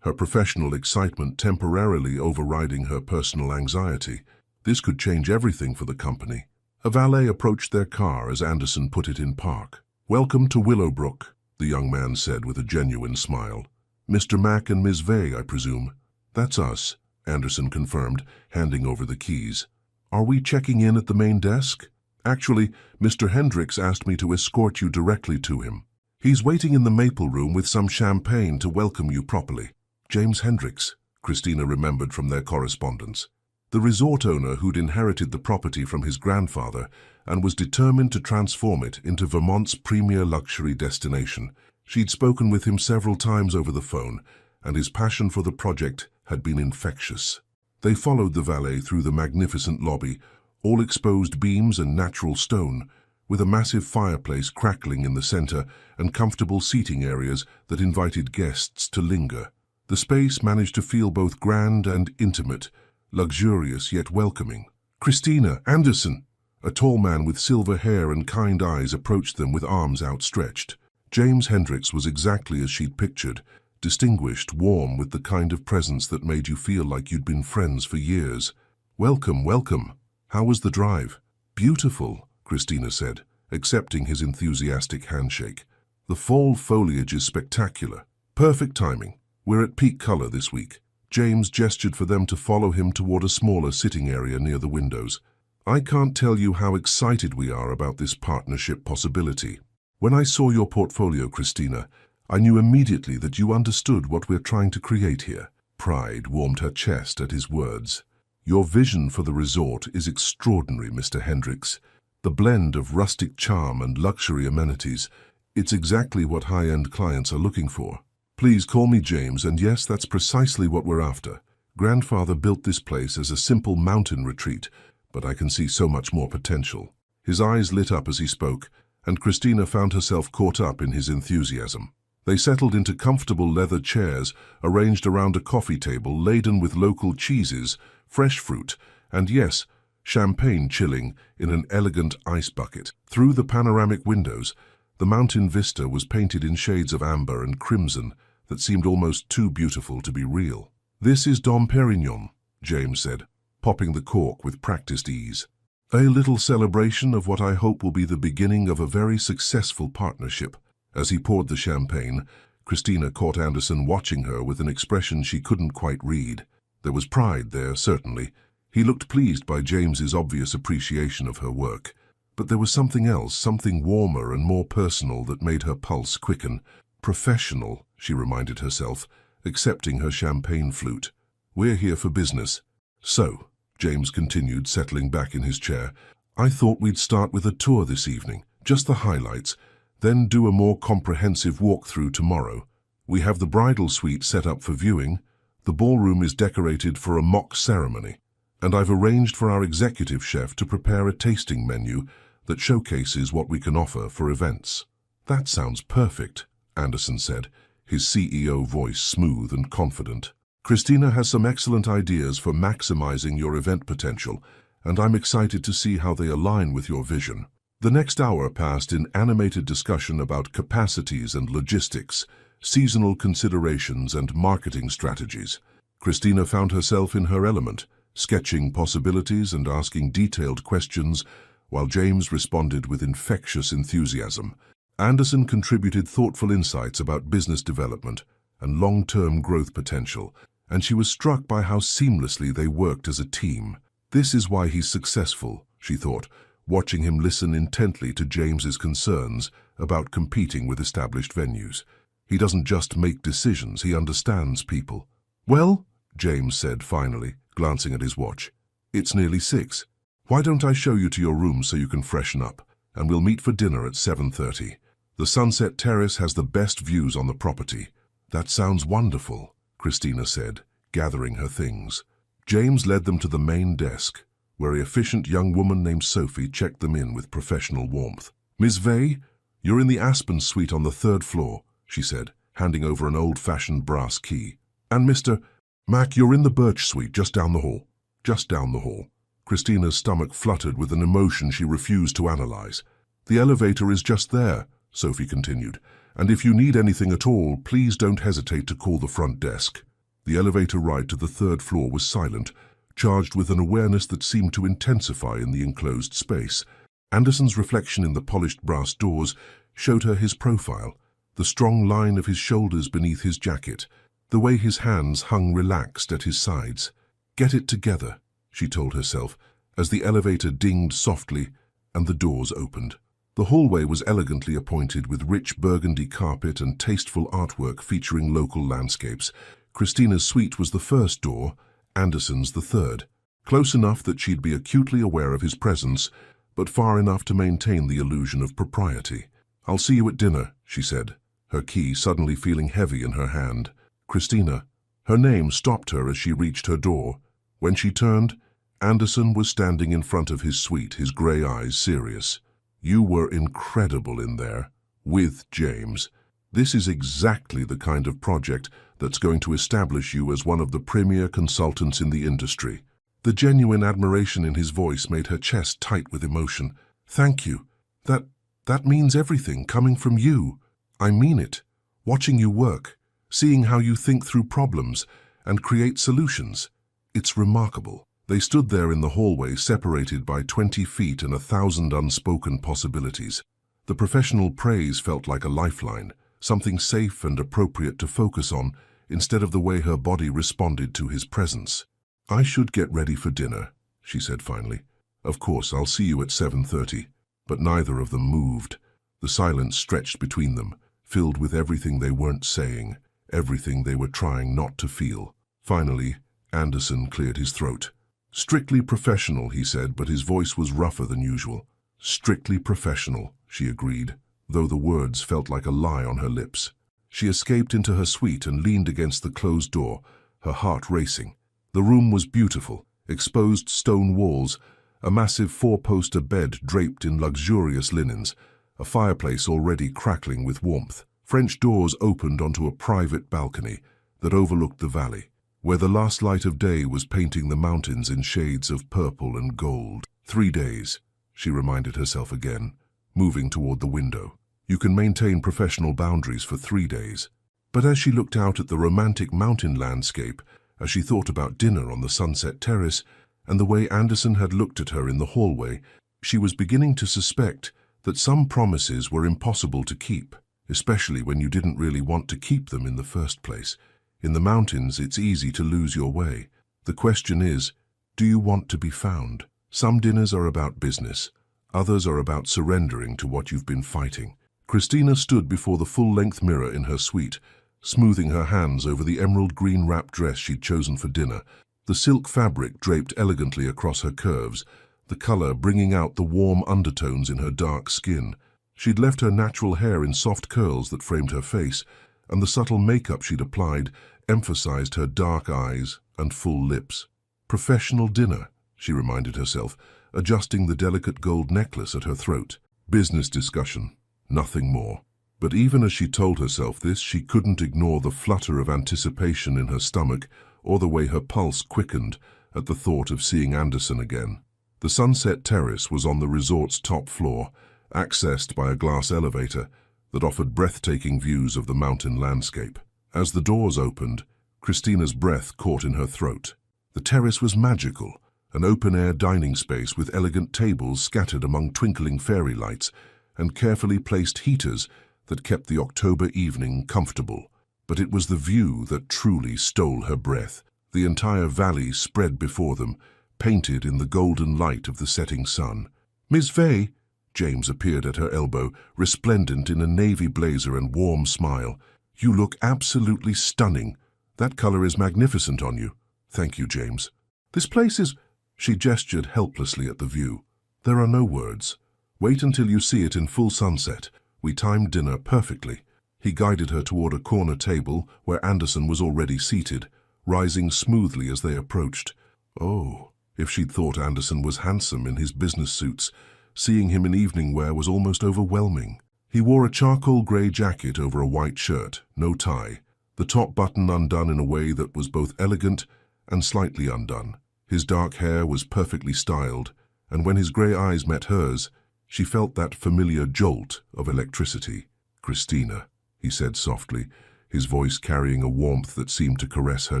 her professional excitement temporarily overriding her personal anxiety. This could change everything for the company. A valet approached their car as Anderson put it in park. "Welcome to Willowbrook," the young man said with a genuine smile. "Mr. Mack and Ms. Vey, I presume." "That's us," Anderson confirmed, handing over the keys. "Are we checking in at the main desk?" "Actually, Mr. Hendricks asked me to escort you directly to him. He's waiting in the maple room with some champagne to welcome you properly." James Hendricks, Christina remembered from their correspondence. The resort owner who'd inherited the property from his grandfather and was determined to transform it into Vermont's premier luxury destination. She'd spoken with him several times over the phone, and his passion for the project had been infectious. They followed the valet through the magnificent lobby, all exposed beams and natural stone, with a massive fireplace crackling in the center and comfortable seating areas that invited guests to linger. The space managed to feel both grand and intimate, luxurious yet welcoming. "Christina, Anderson!" A tall man with silver hair and kind eyes approached them with arms outstretched. James Hendricks was exactly as she'd pictured, distinguished, warm, with the kind of presence that made you feel like you'd been friends for years. "Welcome, welcome. How was the drive?" "Beautiful," Christina said, accepting his enthusiastic handshake. "The fall foliage is spectacular. Perfect timing. We're at peak color this week." James gestured for them to follow him toward a smaller sitting area near the windows. "I can't tell you how excited we are about this partnership possibility. When I saw your portfolio, Christina, I knew immediately that you understood what we're trying to create here." Pride warmed her chest at his words. "Your vision for the resort is extraordinary, Mr. Hendricks. The blend of rustic charm and luxury amenities, it's exactly what high-end clients are looking for." "Please call me James, and yes, that's precisely what we're after. Grandfather built this place as a simple mountain retreat, but I can see so much more potential." His eyes lit up as he spoke, and Christina found herself caught up in his enthusiasm. They settled into comfortable leather chairs arranged around a coffee table laden with local cheeses, fresh fruit, and yes, champagne chilling in an elegant ice bucket. Through the panoramic windows, the mountain vista was painted in shades of amber and crimson that seemed almost too beautiful to be real. "This is Dom Perignon," James said, popping the cork with practiced ease. "A little celebration of what I hope will be the beginning of a very successful partnership." As he poured the champagne, Christina caught Anderson watching her with an expression she couldn't quite read. There was pride there, certainly. He looked pleased by James's obvious appreciation of her work. But there was something else, something warmer and more personal that made her pulse quicken. "Professional," she reminded herself, accepting her champagne flute. "We're here for business." "So," James continued, settling back in his chair, "I thought we'd start with a tour this evening, just the highlights, then do a more comprehensive walkthrough tomorrow. We have the bridal suite set up for viewing, the ballroom is decorated for a mock ceremony, and I've arranged for our executive chef to prepare a tasting menu that showcases what we can offer for events." "That sounds perfect," Anderson said, his CEO voice smooth and confident. "Christina has some excellent ideas for maximizing your event potential, and I'm excited to see how they align with your vision." The next hour passed in animated discussion about capacities and logistics, seasonal considerations and marketing strategies. Christina found herself in her element, sketching possibilities and asking detailed questions, while James responded with infectious enthusiasm. Anderson contributed thoughtful insights about business development and long-term growth potential, and she was struck by how seamlessly they worked as a team. "This is why he's successful," she thought, watching him listen intently to James's concerns about competing with established venues. "He doesn't just make decisions, he understands people." "Well," James said finally, glancing at his watch, "it's nearly 6. Why don't I show you to your room so you can freshen up, and we'll meet for dinner at 7:30. The Sunset Terrace has the best views on the property." "That sounds wonderful," Christina said, gathering her things. James led them to the main desk, where an efficient young woman named Sophie checked them in with professional warmth. "Miss Vey, you're in the Aspen suite on the 3rd floor," she said, handing over an old-fashioned brass key. "And Mr. Mac, you're in the Birch suite just down the hall." "Just down the hall." Christina's stomach fluttered with an emotion she refused to analyze. "The elevator is just there," Sophie continued, "and if you need anything at all, please don't hesitate to call the front desk." The elevator ride to the 3rd floor was silent, charged with an awareness that seemed to intensify in the enclosed space. Anderson's reflection in the polished brass doors showed her his profile, the strong line of his shoulders beneath his jacket, the way his hands hung relaxed at his sides. "Get it together," she told herself, as the elevator dinged softly and the doors opened. The hallway was elegantly appointed with rich burgundy carpet and tasteful artwork featuring local landscapes. Christina's suite was the first door, Anderson's the 3rd. Close enough that she'd be acutely aware of his presence, but far enough to maintain the illusion of propriety. "I'll see you at dinner," she said, her key suddenly feeling heavy in her hand. "Christina." Her name stopped her as she reached her door. When she turned, Anderson was standing in front of his suite, his grey eyes serious. "You were incredible in there, with James. This is exactly the kind of project that's going to establish you as one of the premier consultants in the industry." The genuine admiration in his voice made her chest tight with emotion. "Thank you. That means everything, coming from you. I mean it. Watching you work, seeing how you think through problems and create solutions. It's remarkable." They stood there in the hallway, separated by 20 feet and 1,000 unspoken possibilities. The professional praise felt like a lifeline, something safe and appropriate to focus on, instead of the way her body responded to his presence. "I should get ready for dinner," she said finally. "Of course, I'll see you at 7:30. But neither of them moved. The silence stretched between them, filled with everything they weren't saying, everything they were trying not to feel. Finally, Anderson cleared his throat. "Strictly professional," he said, but his voice was rougher than usual. "Strictly professional," she agreed, though the words felt like a lie on her lips. She escaped into her suite and leaned against the closed door, her heart racing. The room was beautiful, exposed stone walls, a massive 4-poster bed draped in luxurious linens, a fireplace already crackling with warmth. French doors opened onto a private balcony that overlooked the valley, where the last light of day was painting the mountains in shades of purple and gold. 3 days, she reminded herself again, moving toward the window. You can maintain professional boundaries for 3 days. But as she looked out at the romantic mountain landscape, as she thought about dinner on the sunset terrace, and the way Anderson had looked at her in the hallway, she was beginning to suspect that some promises were impossible to keep, especially when you didn't really want to keep them in the first place. In the mountains, it's easy to lose your way. The question is, do you want to be found? Some dinners are about business. Others are about surrendering to what you've been fighting. Christina stood before the full-length mirror in her suite, smoothing her hands over the emerald green wrap dress she'd chosen for dinner, the silk fabric draped elegantly across her curves, the color bringing out the warm undertones in her dark skin. She'd left her natural hair in soft curls that framed her face, and the subtle makeup she'd applied emphasized her dark eyes and full lips. Professional dinner, she reminded herself, adjusting the delicate gold necklace at her throat. Business discussion, nothing more. But even as she told herself this, she couldn't ignore the flutter of anticipation in her stomach or the way her pulse quickened at the thought of seeing Anderson again. The sunset terrace was on the resort's top floor, accessed by a glass elevator that offered breathtaking views of the mountain landscape. As the doors opened, Christina's breath caught in her throat. The terrace was magical, an open-air dining space with elegant tables scattered among twinkling fairy lights and carefully placed heaters that kept the October evening comfortable. But it was the view that truly stole her breath. The entire valley spread before them, painted in the golden light of the setting sun. "Miss Vey," James appeared at her elbow, resplendent in a navy blazer and warm smile. "You look absolutely stunning. That color is magnificent on you." "Thank you, James." "This place is—" She gestured helplessly at the view. "There are no words. Wait until you see it in full sunset. We timed dinner perfectly." He guided her toward a corner table where Anderson was already seated, rising smoothly as they approached. Oh, if she'd thought Anderson was handsome in his business suits, seeing him in evening wear was almost overwhelming. He wore a charcoal grey jacket over a white shirt, no tie, the top button undone in a way that was both elegant and slightly undone. His dark hair was perfectly styled, and when his grey eyes met hers, she felt that familiar jolt of electricity. "Christina," he said softly, his voice carrying a warmth that seemed to caress her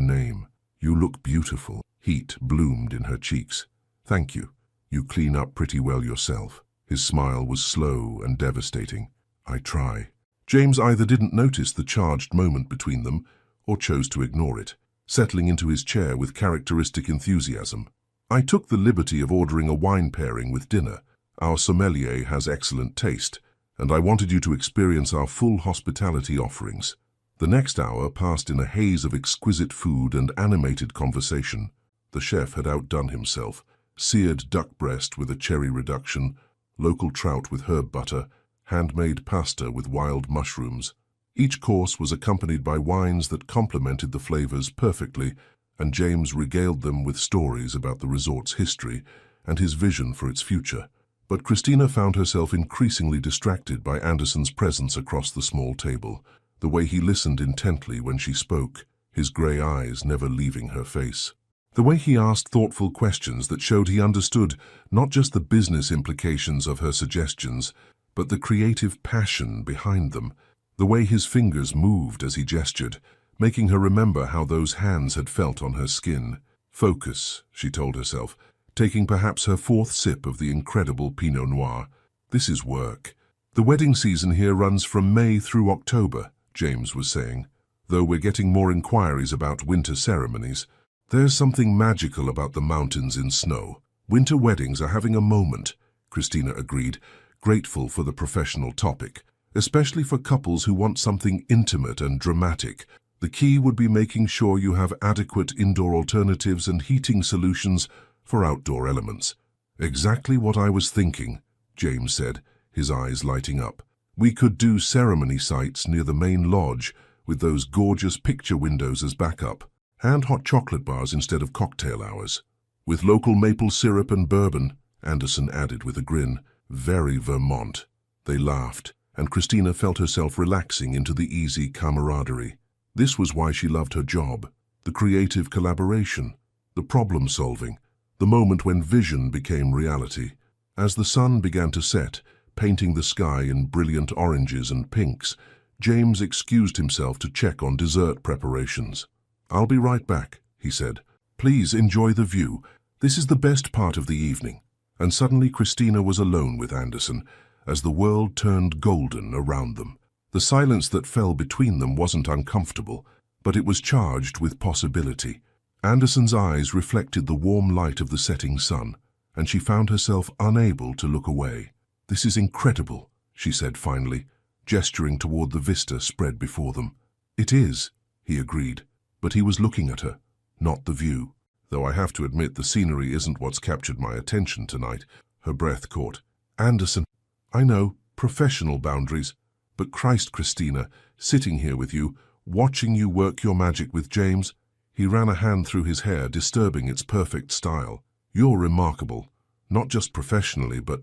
name. "You look beautiful." Heat bloomed in her cheeks. "Thank you. You clean up pretty well yourself." His smile was slow and devastating. "I try." James either didn't notice the charged moment between them or chose to ignore it, settling into his chair with characteristic enthusiasm. "I took the liberty of ordering a wine pairing with dinner. Our sommelier has excellent taste, and I wanted you to experience our full hospitality offerings." The next hour passed in a haze of exquisite food and animated conversation. The chef had outdone himself. Seared duck breast with a cherry reduction, local trout with herb butter, handmade pasta with wild mushrooms. Each course was accompanied by wines that complemented the flavors perfectly, and James regaled them with stories about the resort's history and his vision for its future. But Christina found herself increasingly distracted by Anderson's presence across the small table, the way he listened intently when she spoke, his grey eyes never leaving her face. The way he asked thoughtful questions that showed he understood not just the business implications of her suggestions, but the creative passion behind them. The way his fingers moved as he gestured, making her remember how those hands had felt on her skin. "Focus," she told herself, taking perhaps her 4th sip of the incredible Pinot Noir. "This is work." "The wedding season here runs from May through October," James was saying, "though we're getting more inquiries about winter ceremonies. There's something magical about the mountains in snow. Winter weddings are having a moment," Christina agreed, grateful for the professional topic, "especially for couples who want something intimate and dramatic. The key would be making sure you have adequate indoor alternatives and heating solutions for outdoor elements." "Exactly what I was thinking," James said, his eyes lighting up. "We could do ceremony sites near the main lodge with those gorgeous picture windows as backup, and hot chocolate bars instead of cocktail hours. With local maple syrup and bourbon," Anderson added with a grin. "Very Vermont." They laughed, and Christina felt herself relaxing into the easy camaraderie. This was why she loved her job: the creative collaboration, the problem-solving, the moment when vision became reality. As the sun began to set, painting the sky in brilliant oranges and pinks, James excused himself to check on dessert preparations. "I'll be right back," he said. "Please enjoy the view. This is the best part of the evening." And suddenly Christina was alone with Anderson, as the world turned golden around them. The silence that fell between them wasn't uncomfortable, but it was charged with possibility. Anderson's eyes reflected the warm light of the setting sun, and she found herself unable to look away. "This is incredible," she said finally, gesturing toward the vista spread before them. "It is," he agreed, but he was looking at her, not the view. "Though I have to admit the scenery isn't what's captured my attention tonight." Her breath caught. "Anderson, I know, professional boundaries, but Christ, Christina, sitting here with you, watching you work your magic with James." He ran a hand through his hair, disturbing its perfect style. "You're remarkable, not just professionally, but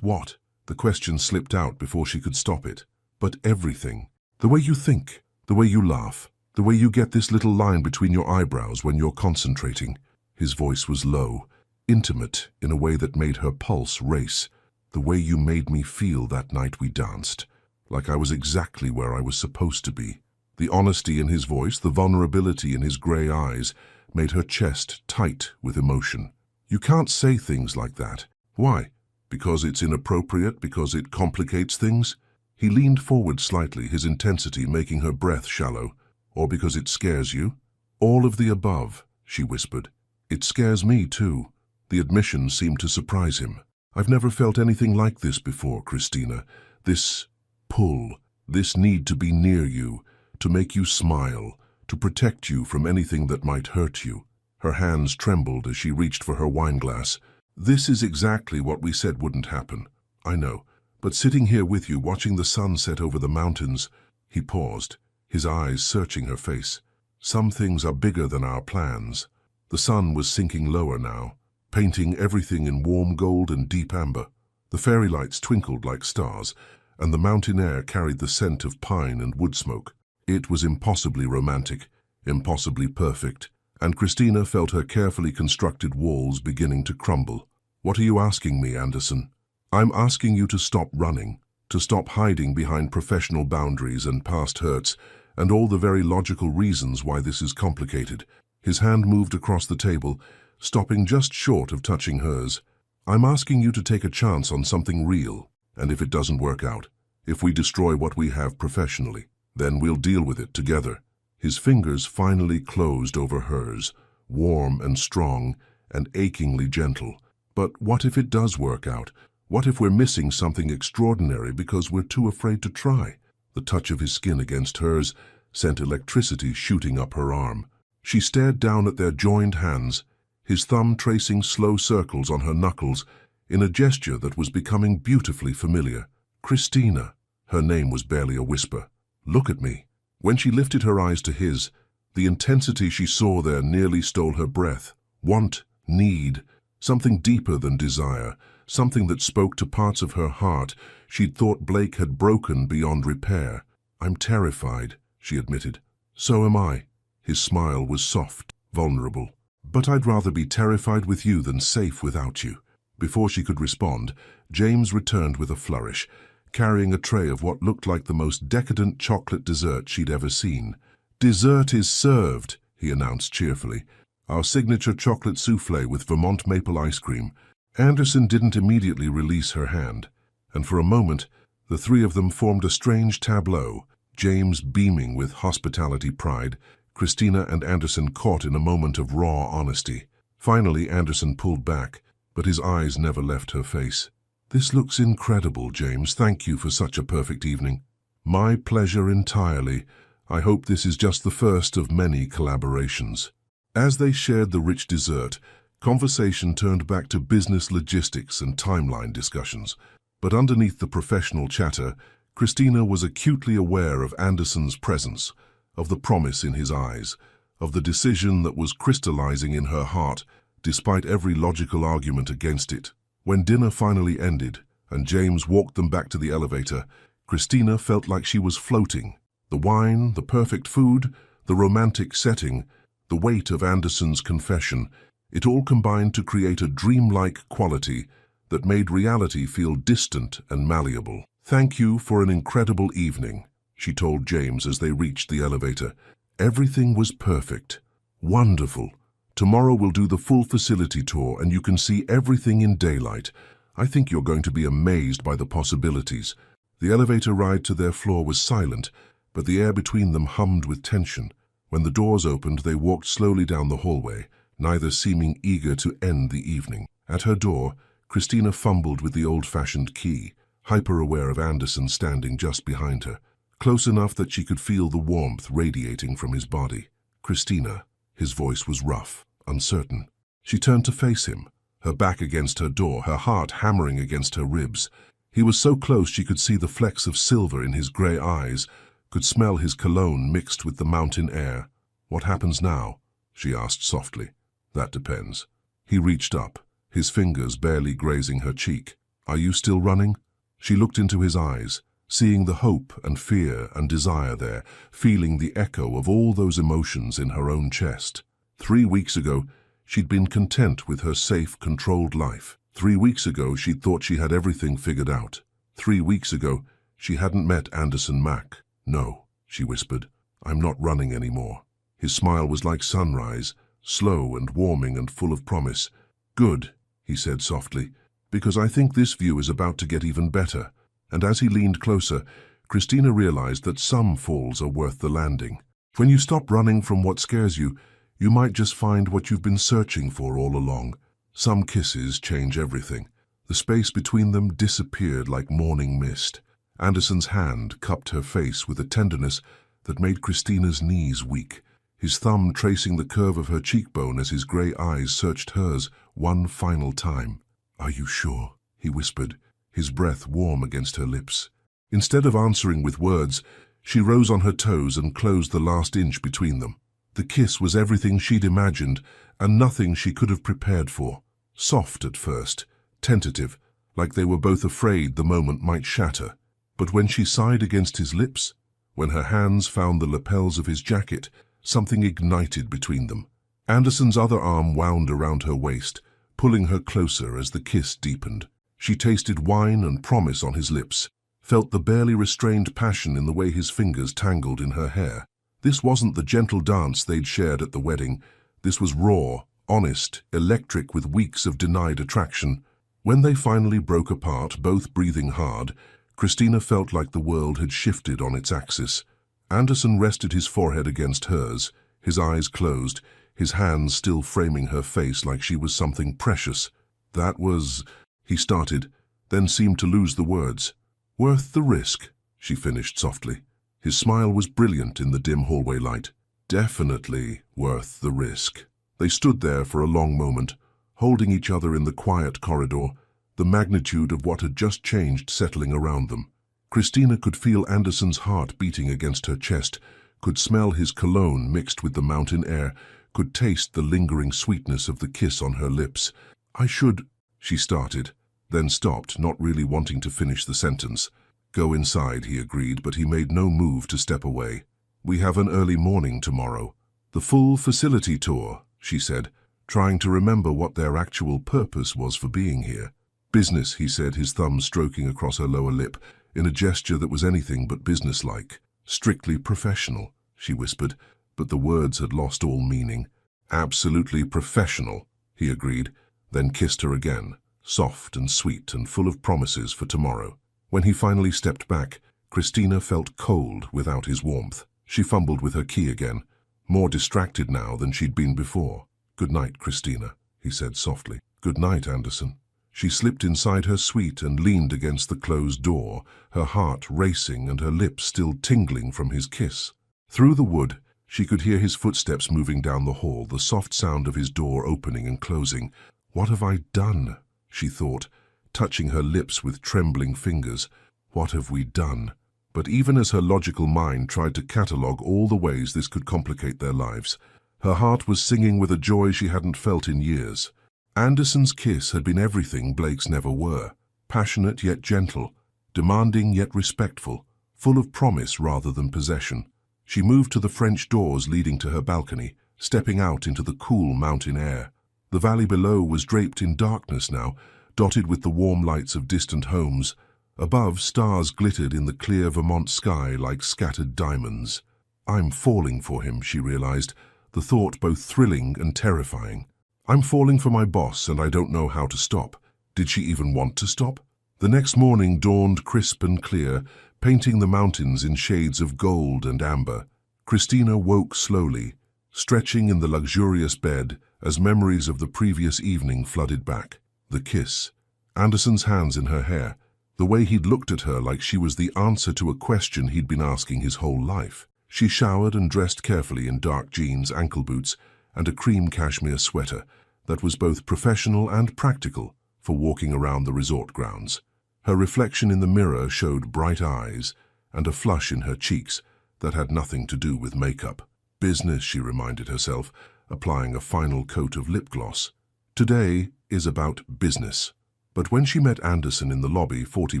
what?" The question slipped out before she could stop it. "But everything. The way you think, the way you laugh, the way you get this little line between your eyebrows when you're concentrating." His voice was low, intimate in a way that made her pulse race. "The way you made me feel that night we danced, like I was exactly where I was supposed to be." The honesty in his voice, the vulnerability in his gray eyes, made her chest tight with emotion. "You can't say things like that." "Why? Because it's inappropriate? Because it complicates things?" He leaned forward slightly, his intensity making her breath shallow. "Or because it scares you?" "All of the above," she whispered. "It scares me too." The admission seemed to surprise him. "I've never felt anything like this before, Christina. This pull, this need to be near you, to make you smile, to protect you from anything that might hurt you." Her hands trembled as she reached for her wineglass. "This is exactly what we said wouldn't happen. I know. But sitting here with you, watching the sun set over the mountains..." He paused, his eyes searching her face. "Some things are bigger than our plans." The sun was sinking lower now, painting everything in warm gold and deep amber. The fairy lights twinkled like stars, and the mountain air carried the scent of pine and wood smoke. It was impossibly romantic, impossibly perfect, and Christina felt her carefully constructed walls beginning to crumble. "What are you asking me, Anderson?" "I'm asking you to stop running, to stop hiding behind professional boundaries and past hurts, and all the very logical reasons why this is complicated." His hand moved across the table, stopping just short of touching hers. "I'm asking you to take a chance on something real, and if it doesn't work out, if we destroy what we have professionally, then we'll deal with it together." His fingers finally closed over hers, warm and strong and achingly gentle. "But what if it does work out? What if we're missing something extraordinary because we're too afraid to try?" The touch of his skin against hers sent electricity shooting up her arm. She stared down at their joined hands, his thumb tracing slow circles on her knuckles in a gesture that was becoming beautifully familiar. "Christina." Her name was barely a whisper. "Look at me." When she lifted her eyes to his, the intensity she saw there nearly stole her breath. Want, need, something deeper than desire, something that spoke to parts of her heart she'd thought Blake had broken beyond repair. "I'm terrified," she admitted. "So am I." His smile was soft, vulnerable. "But I'd rather be terrified with you than safe without you." Before she could respond, James returned with a flourish, carrying a tray of what looked like the most decadent chocolate dessert she'd ever seen. "Dessert is served," he announced cheerfully. "Our signature chocolate souffle with Vermont maple ice cream." Anderson didn't immediately release her hand, and for a moment, the three of them formed a strange tableau, James beaming with hospitality pride, Christina and Anderson caught in a moment of raw honesty. Finally, Anderson pulled back, but his eyes never left her face. "This looks incredible, James. Thank you for such a perfect evening." "My pleasure entirely. I hope this is just the first of many collaborations." As they shared the rich dessert, conversation turned back to business logistics and timeline discussions. But underneath the professional chatter, Christina was acutely aware of Anderson's presence, of the promise in his eyes, of the decision that was crystallizing in her heart, despite every logical argument against it. When dinner finally ended, and James walked them back to the elevator, Christina felt like she was floating. The wine, the perfect food, the romantic setting, the weight of Anderson's confession, it all combined to create a dreamlike quality that made reality feel distant and malleable. "Thank you for an incredible evening," she told James as they reached the elevator. "Everything was perfect. Wonderful. Tomorrow we'll do the full facility tour and you can see everything in daylight. I think you're going to be amazed by the possibilities." The elevator ride to their floor was silent, but the air between them hummed with tension. When the doors opened, they walked slowly down the hallway, neither seeming eager to end the evening. At her door, Christina fumbled with the old-fashioned key, hyper-aware of Anderson standing just behind her, close enough that she could feel the warmth radiating from his body. "Christina." His voice was rough, uncertain. She turned to face him, her back against her door, her heart hammering against her ribs. He was so close she could see the flecks of silver in his grey eyes, could smell his cologne mixed with the mountain air. "What happens now?" she asked softly. "That depends." He reached up, his fingers barely grazing her cheek. "Are you still running?" She looked into his eyes, seeing the hope and fear and desire there, feeling the echo of all those emotions in her own chest. 3 weeks ago, she'd been content with her safe, controlled life. 3 weeks ago, she'd thought she had everything figured out. 3 weeks ago, she hadn't met Anderson Mack. "No," she whispered, "I'm not running anymore." His smile was like sunrise, slow and warming and full of promise. "Good," he said softly, "because I think this view is about to get even better." And as he leaned closer, Christina realized that some falls are worth the landing. When you stop running from what scares you, you might just find what you've been searching for all along. Some kisses change everything. The space between them disappeared like morning mist. Anderson's hand cupped her face with a tenderness that made Christina's knees weak, his thumb tracing the curve of her cheekbone as his grey eyes searched hers one final time. "Are you sure?" he whispered, his breath warm against her lips. Instead of answering with words, she rose on her toes and closed the last inch between them. The kiss was everything she'd imagined and nothing she could have prepared for. Soft at first, tentative, like they were both afraid the moment might shatter. But when she sighed against his lips, when her hands found the lapels of his jacket, something ignited between them. Anderson's other arm wound around her waist, pulling her closer as the kiss deepened. She tasted wine and promise on his lips, felt the barely restrained passion in the way his fingers tangled in her hair. This wasn't the gentle dance they'd shared at the wedding. This was raw, honest, electric with weeks of denied attraction. When they finally broke apart, both breathing hard, Christina felt like the world had shifted on its axis. Anderson rested his forehead against hers, his eyes closed, his hands still framing her face like she was something precious. "That was," he started, then seemed to lose the words. "Worth the risk," she finished softly. His smile was brilliant in the dim hallway light. "Definitely worth the risk." They stood there for a long moment, holding each other in the quiet corridor, the magnitude of what had just changed settling around them. Christina could feel Anderson's heart beating against her chest, could smell his cologne mixed with the mountain air, could taste the lingering sweetness of the kiss on her lips. "I should," she started, then stopped, not really wanting to finish the sentence. "Go inside," he agreed, but he made no move to step away. "We have an early morning tomorrow." "The full facility tour," she said, trying to remember what their actual purpose was for being here. "Business," he said, his thumb stroking across her lower lip, in a gesture that was anything but businesslike. "Strictly professional," she whispered, but the words had lost all meaning. "Absolutely professional," he agreed, then kissed her again, soft and sweet and full of promises for tomorrow. When he finally stepped back, Christina felt cold without his warmth. She fumbled with her key again, more distracted now than she'd been before. "Good night, Christina," he said softly. "Good night, Anderson." She slipped inside her suite and leaned against the closed door, her heart racing and her lips still tingling from his kiss. Through the wood, she could hear his footsteps moving down the hall, the soft sound of his door opening and closing. "What have I done?" she thought, touching her lips with trembling fingers. "What have we done?" But even as her logical mind tried to catalogue all the ways this could complicate their lives, her heart was singing with a joy she hadn't felt in years. Anderson's kiss had been everything Blake's never were, passionate yet gentle, demanding yet respectful, full of promise rather than possession. She moved to the French doors leading to her balcony, stepping out into the cool mountain air. The valley below was draped in darkness now, dotted with the warm lights of distant homes. Above, stars glittered in the clear Vermont sky like scattered diamonds. I'm falling for him, she realized, the thought both thrilling and terrifying. I'm falling for my boss, and I don't know how to stop. Did she even want to stop? The next morning dawned crisp and clear, painting the mountains in shades of gold and amber. Christina woke slowly, stretching in the luxurious bed as memories of the previous evening flooded back. The kiss, Anderson's hands in her hair, the way he'd looked at her like she was the answer to a question he'd been asking his whole life. She showered and dressed carefully in dark jeans, ankle boots, and a cream cashmere sweater that was both professional and practical for walking around the resort grounds. Her reflection in the mirror showed bright eyes and a flush in her cheeks that had nothing to do with makeup. Business, she reminded herself, applying a final coat of lip gloss. Today is about business. But when she met Anderson in the lobby 40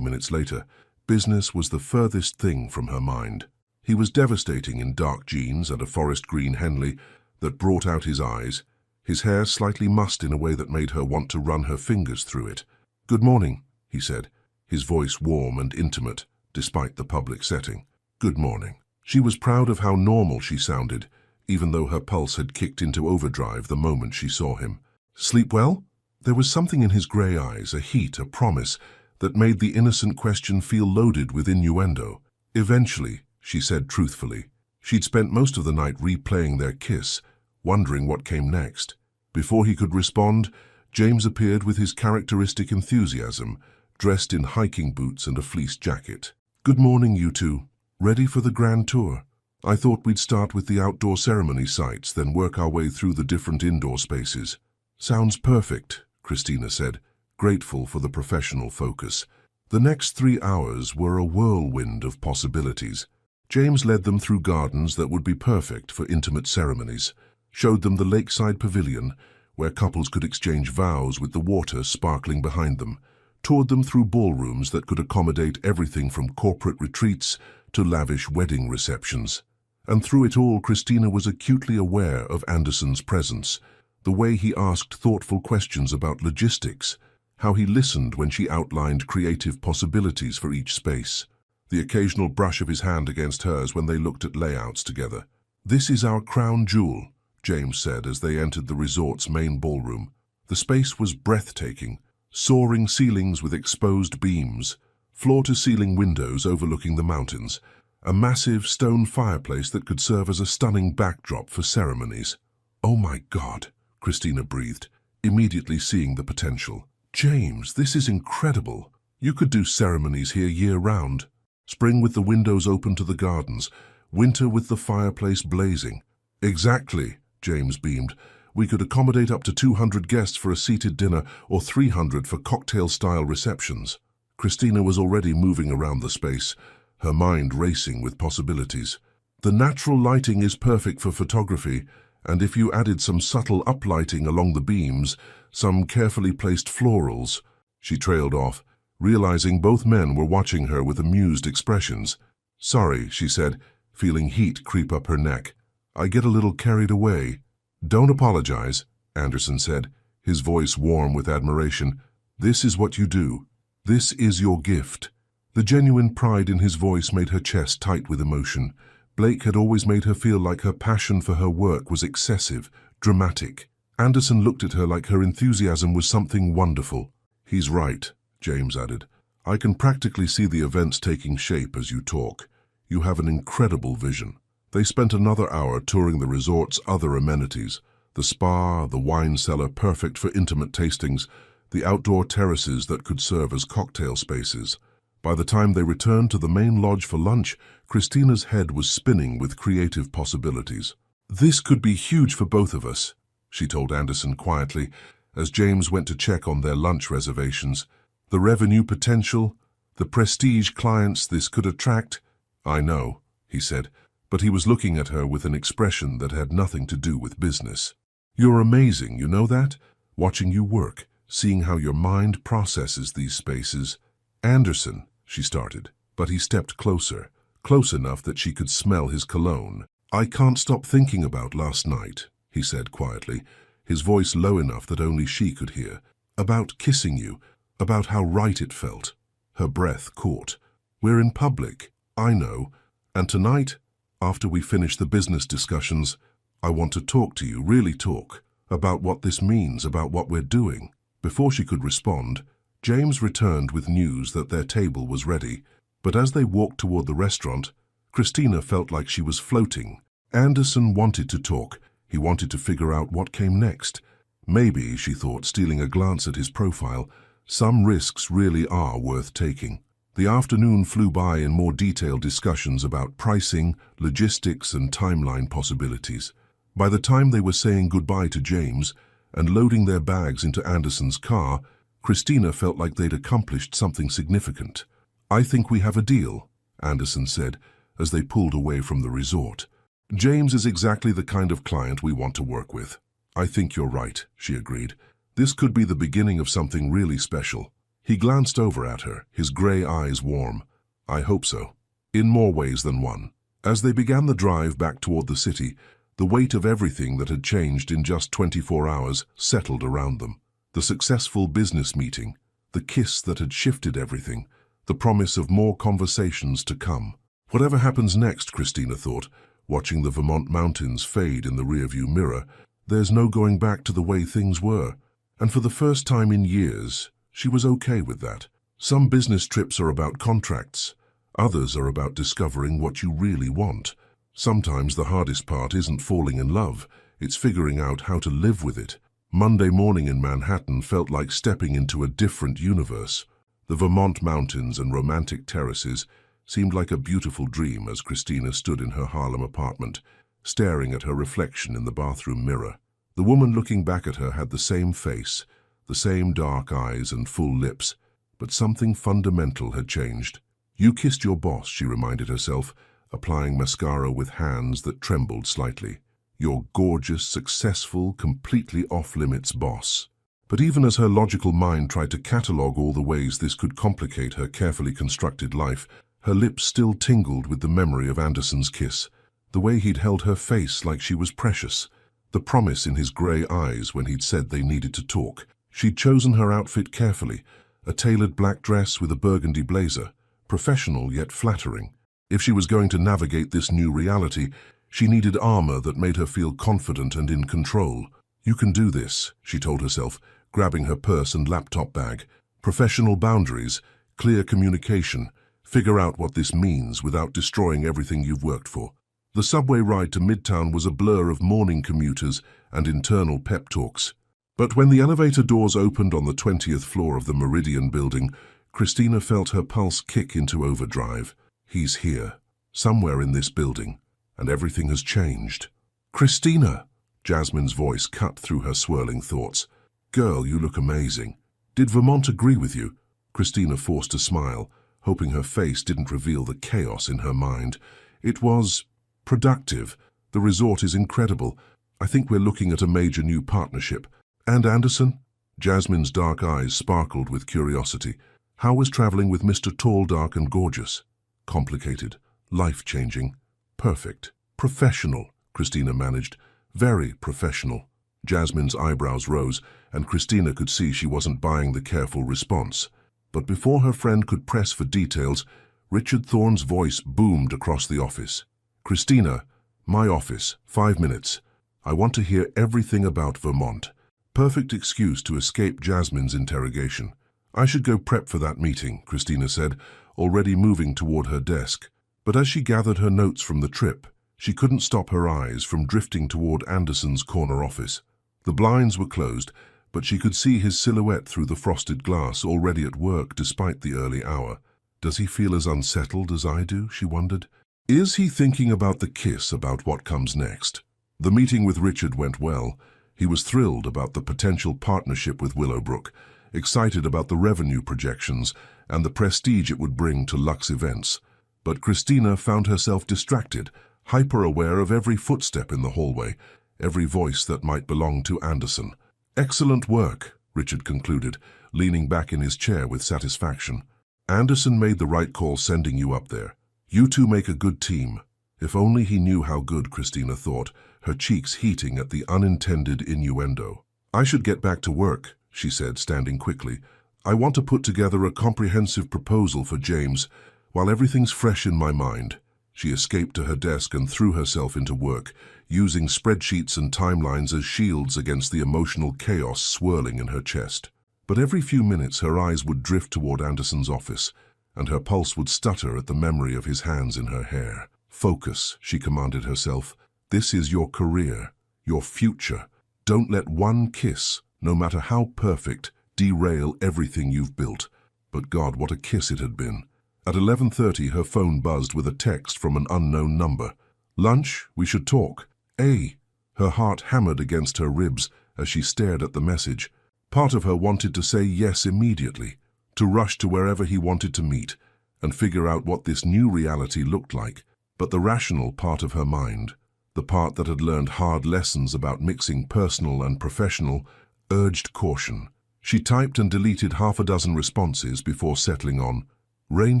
minutes later, business was the furthest thing from her mind. He was devastating in dark jeans and a forest green Henley that brought out his eyes, his hair slightly mussed in a way that made her want to run her fingers through it. "Good morning," he said, his voice warm and intimate, despite the public setting. "Good morning." She was proud of how normal she sounded, even though her pulse had kicked into overdrive the moment she saw him. "Sleep well?" There was something in his grey eyes, a heat, a promise, that made the innocent question feel loaded with innuendo. "Eventually," she said truthfully. She'd spent most of the night replaying their kiss, wondering what came next. Before he could respond, James appeared with his characteristic enthusiasm, dressed in hiking boots and a fleece jacket. "Good morning, you two. Ready for the grand tour? I thought we'd start with the outdoor ceremony sites, then work our way through the different indoor spaces." "Sounds perfect," Christina said, grateful for the professional focus. The next 3 hours were a whirlwind of possibilities. James led them through gardens that would be perfect for intimate ceremonies, showed them the lakeside pavilion, where couples could exchange vows with the water sparkling behind them, toured them through ballrooms that could accommodate everything from corporate retreats to lavish wedding receptions. And through it all, Christina was acutely aware of Anderson's presence, the way he asked thoughtful questions about logistics, how he listened when she outlined creative possibilities for each space, the occasional brush of his hand against hers when they looked at layouts together. "This is our crown jewel," James said as they entered the resort's main ballroom. The space was breathtaking, soaring ceilings with exposed beams, floor-to-ceiling windows overlooking the mountains, a massive stone fireplace that could serve as a stunning backdrop for ceremonies. "Oh my God," Christina breathed, immediately seeing the potential. "James, this is incredible. You could do ceremonies here year-round. Spring with the windows open to the gardens, winter with the fireplace blazing." "Exactly," James beamed. "We could accommodate up to 200 guests for a seated dinner or 300 for cocktail-style receptions." Christina was already moving around the space, her mind racing with possibilities. "The natural lighting is perfect for photography, and if you added some subtle uplighting along the beams, some carefully placed florals—" She trailed off, realizing both men were watching her with amused expressions. "Sorry," she said, feeling heat creep up her neck. "I get a little carried away." "Don't apologize," Anderson said, his voice warm with admiration. "This is what you do. This is your gift." The genuine pride in his voice made her chest tight with emotion. Blake had always made her feel like her passion for her work was excessive, dramatic. Anderson looked at her like her enthusiasm was something wonderful. "He's right," James added. "I can practically see the events taking shape as you talk. You have an incredible vision." They spent another hour touring the resort's other amenities, the spa, the wine cellar perfect for intimate tastings, the outdoor terraces that could serve as cocktail spaces. By the time they returned to the main lodge for lunch, Christina's head was spinning with creative possibilities. "This could be huge for both of us," she told Anderson quietly, as James went to check on their lunch reservations. "The revenue potential, the prestige clients this could attract." "I know," he said, but he was looking at her with an expression that had nothing to do with business. "You're amazing, you know that? Watching you work, seeing how your mind processes these spaces." "Anderson," she started, but he stepped closer, close enough that she could smell his cologne. "I can't stop thinking about last night," he said quietly, his voice low enough that only she could hear. "About kissing you, about how right it felt." Her breath caught. "We're in public, I know, and tonight, after we finish the business discussions, I want to talk to you, really talk, about what this means, about what we're doing." Before she could respond, James returned with news that their table was ready. But as they walked toward the restaurant, Christina felt like she was floating. Anderson wanted to talk. He wanted to figure out what came next. Maybe, she thought, stealing a glance at his profile, some risks really are worth taking. The afternoon flew by in more detailed discussions about pricing, logistics, and timeline possibilities. By the time they were saying goodbye to James and loading their bags into Anderson's car, Christina felt like they'd accomplished something significant. "I think we have a deal," Anderson said as they pulled away from the resort. "James is exactly the kind of client we want to work with." "I think you're right," she agreed. "This could be the beginning of something really special." He glanced over at her, his gray eyes warm. "I hope so. In more ways than one." As they began the drive back toward the city, the weight of everything that had changed in just 24 hours settled around them. The successful business meeting, the kiss that had shifted everything, the promise of more conversations to come. Whatever happens next, Christina thought, watching the Vermont mountains fade in the rearview mirror, there's no going back to the way things were. And for the first time in years, she was okay with that. Some business trips are about contracts. Others are about discovering what you really want. Sometimes the hardest part isn't falling in love, it's figuring out how to live with it. Monday morning in Manhattan felt like stepping into a different universe. The Vermont mountains and romantic terraces seemed like a beautiful dream as Christina stood in her Harlem apartment, staring at her reflection in the bathroom mirror. The woman looking back at her had the same face, the same dark eyes and full lips, but something fundamental had changed. "You kissed your boss," she reminded herself, applying mascara with hands that trembled slightly. "Your gorgeous, successful, completely off-limits boss." But even as her logical mind tried to catalogue all the ways this could complicate her carefully constructed life, her lips still tingled with the memory of Anderson's kiss, the way he'd held her face like she was precious, the promise in his grey eyes when he'd said they needed to talk. She'd chosen her outfit carefully, a tailored black dress with a burgundy blazer, professional yet flattering. If she was going to navigate this new reality, she needed armor that made her feel confident and in control. "You can do this," she told herself, grabbing her purse and laptop bag. "Professional boundaries, clear communication, figure out what this means without destroying everything you've worked for." The subway ride to Midtown was a blur of morning commuters and internal pep talks. But when the elevator doors opened on the 20th floor of the Meridian building, Christina felt her pulse kick into overdrive. He's here, somewhere in this building, and everything has changed. "Christina!" Jasmine's voice cut through her swirling thoughts. "Girl, you look amazing. Did Vermont agree with you?" Christina forced a smile, hoping her face didn't reveal the chaos in her mind. "It was productive. The resort is incredible. I think we're looking at a major new partnership." "And Anderson?" Jasmine's dark eyes sparkled with curiosity. "How was traveling with Mr. Tall, Dark, and Gorgeous?" "Complicated. Life-changing. Perfect. Professional," Christina managed. "Very professional." Jasmine's eyebrows rose, and Christina could see she wasn't buying the careful response. But before her friend could press for details, Richard Thorne's voice boomed across the office. "Christina, my office, 5 minutes. I want to hear everything about Vermont." Perfect excuse to escape Jasmine's interrogation. "I should go prep for that meeting," Christina said, already moving toward her desk. But as she gathered her notes from the trip, she couldn't stop her eyes from drifting toward Anderson's corner office. The blinds were closed, but she could see his silhouette through the frosted glass, already at work despite the early hour. Does he feel as unsettled as I do, she wondered. Is he thinking about the kiss, about what comes next? The meeting with Richard went well. He was thrilled about the potential partnership with Willowbrook, excited about the revenue projections and the prestige it would bring to Lux events. But Christina found herself distracted, hyper-aware of every footstep in the hallway, every voice that might belong to Anderson. "Excellent work," Richard concluded, leaning back in his chair with satisfaction. Anderson made the right call sending you up there. You two make a good team. If only he knew how good, Christina thought, her cheeks heating at the unintended innuendo. I should get back to work, she said, standing quickly. I want to put together a comprehensive proposal for James while everything's fresh in my mind. She escaped to her desk and threw herself into work, using spreadsheets and timelines as shields against the emotional chaos swirling in her chest. But every few minutes her eyes would drift toward Anderson's office, and her pulse would stutter at the memory of his hands in her hair. Focus, she commanded herself. This is your career, your future. Don't let one kiss, no matter how perfect, derail everything you've built. But God, what a kiss it had been. At 11:30, her phone buzzed with a text from an unknown number. Lunch? We should talk. Her heart hammered against her ribs as she stared at the message. Part of her wanted to say yes immediately, to rush to wherever he wanted to meet, and figure out what this new reality looked like. But the rational part of her mind, the part that had learned hard lessons about mixing personal and professional, urged caution. She typed and deleted half a dozen responses before settling on, rain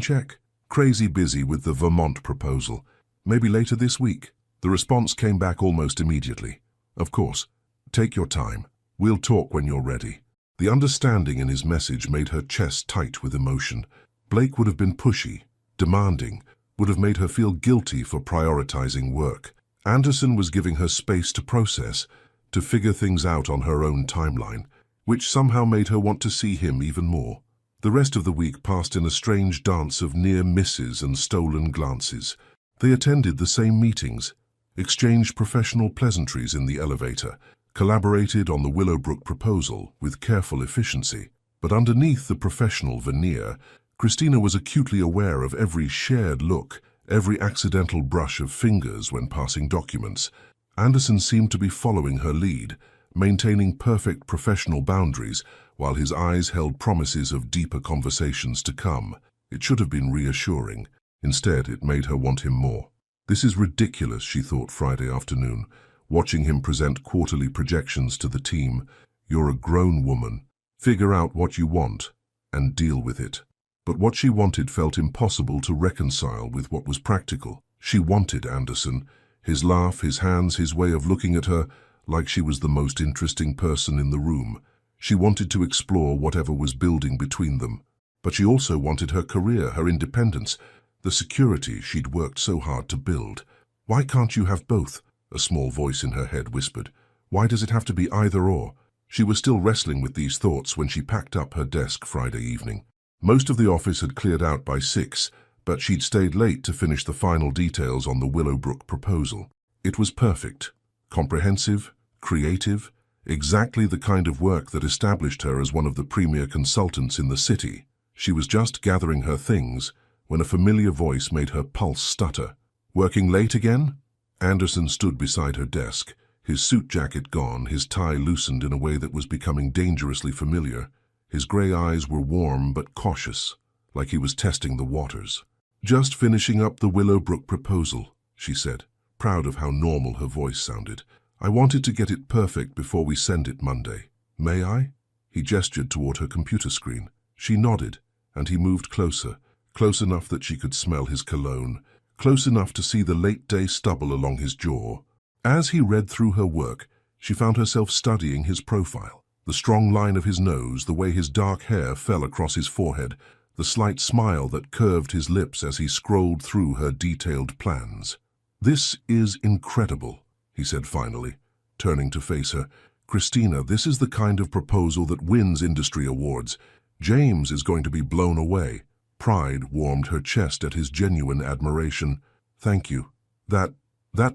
check? Crazy busy with the Vermont proposal. Maybe later this week. The response came back almost immediately. Of course. Take your time. We'll talk when you're ready. The understanding in his message made her chest tight with emotion. Blake would have been pushy, demanding, would have made her feel guilty for prioritizing work. Anderson was giving her space to process, to figure things out on her own timeline, which somehow made her want to see him even more. The rest of the week passed in a strange dance of near misses and stolen glances. They attended the same meetings, exchanged professional pleasantries in the elevator, collaborated on the Willowbrook proposal with careful efficiency. But underneath the professional veneer, Christina was acutely aware of every shared look, every accidental brush of fingers when passing documents. Anderson seemed to be following her lead, maintaining perfect professional boundaries, while his eyes held promises of deeper conversations to come. It should have been reassuring. Instead, it made her want him more. This is ridiculous, she thought Friday afternoon, watching him present quarterly projections to the team. You're a grown woman. Figure out what you want and deal with it. But what she wanted felt impossible to reconcile with what was practical. She wanted Anderson, his laugh, his hands, his way of looking at her like she was the most interesting person in the room. She wanted to explore whatever was building between them. But she also wanted her career, her independence, the security she'd worked so hard to build. Why can't you have both? A small voice in her head whispered. Why does it have to be either or? She was still wrestling with these thoughts when she packed up her desk Friday evening. Most of the office had cleared out by 6, but she'd stayed late to finish the final details on the Willowbrook proposal. It was perfect, comprehensive, creative, exactly the kind of work that established her as one of the premier consultants in the city. She was just gathering her things when a familiar voice made her pulse stutter. Working late again? Anderson stood beside her desk, his suit jacket gone, his tie loosened in a way that was becoming dangerously familiar. His gray eyes were warm but cautious, like he was testing the waters. Just finishing up the Willowbrook proposal, she said, proud of how normal her voice sounded. I wanted to get it perfect before we send it Monday. May I? He gestured toward her computer screen. She nodded, and he moved closer, close enough that she could smell his cologne, close enough to see the late-day stubble along his jaw. As he read through her work, she found herself studying his profile. The strong line of his nose, the way his dark hair fell across his forehead, the slight smile that curved his lips as he scrolled through her detailed plans. This is incredible, he said finally, turning to face her. Christina, this is the kind of proposal that wins industry awards. James is going to be blown away. Pride warmed her chest at his genuine admiration. Thank you. That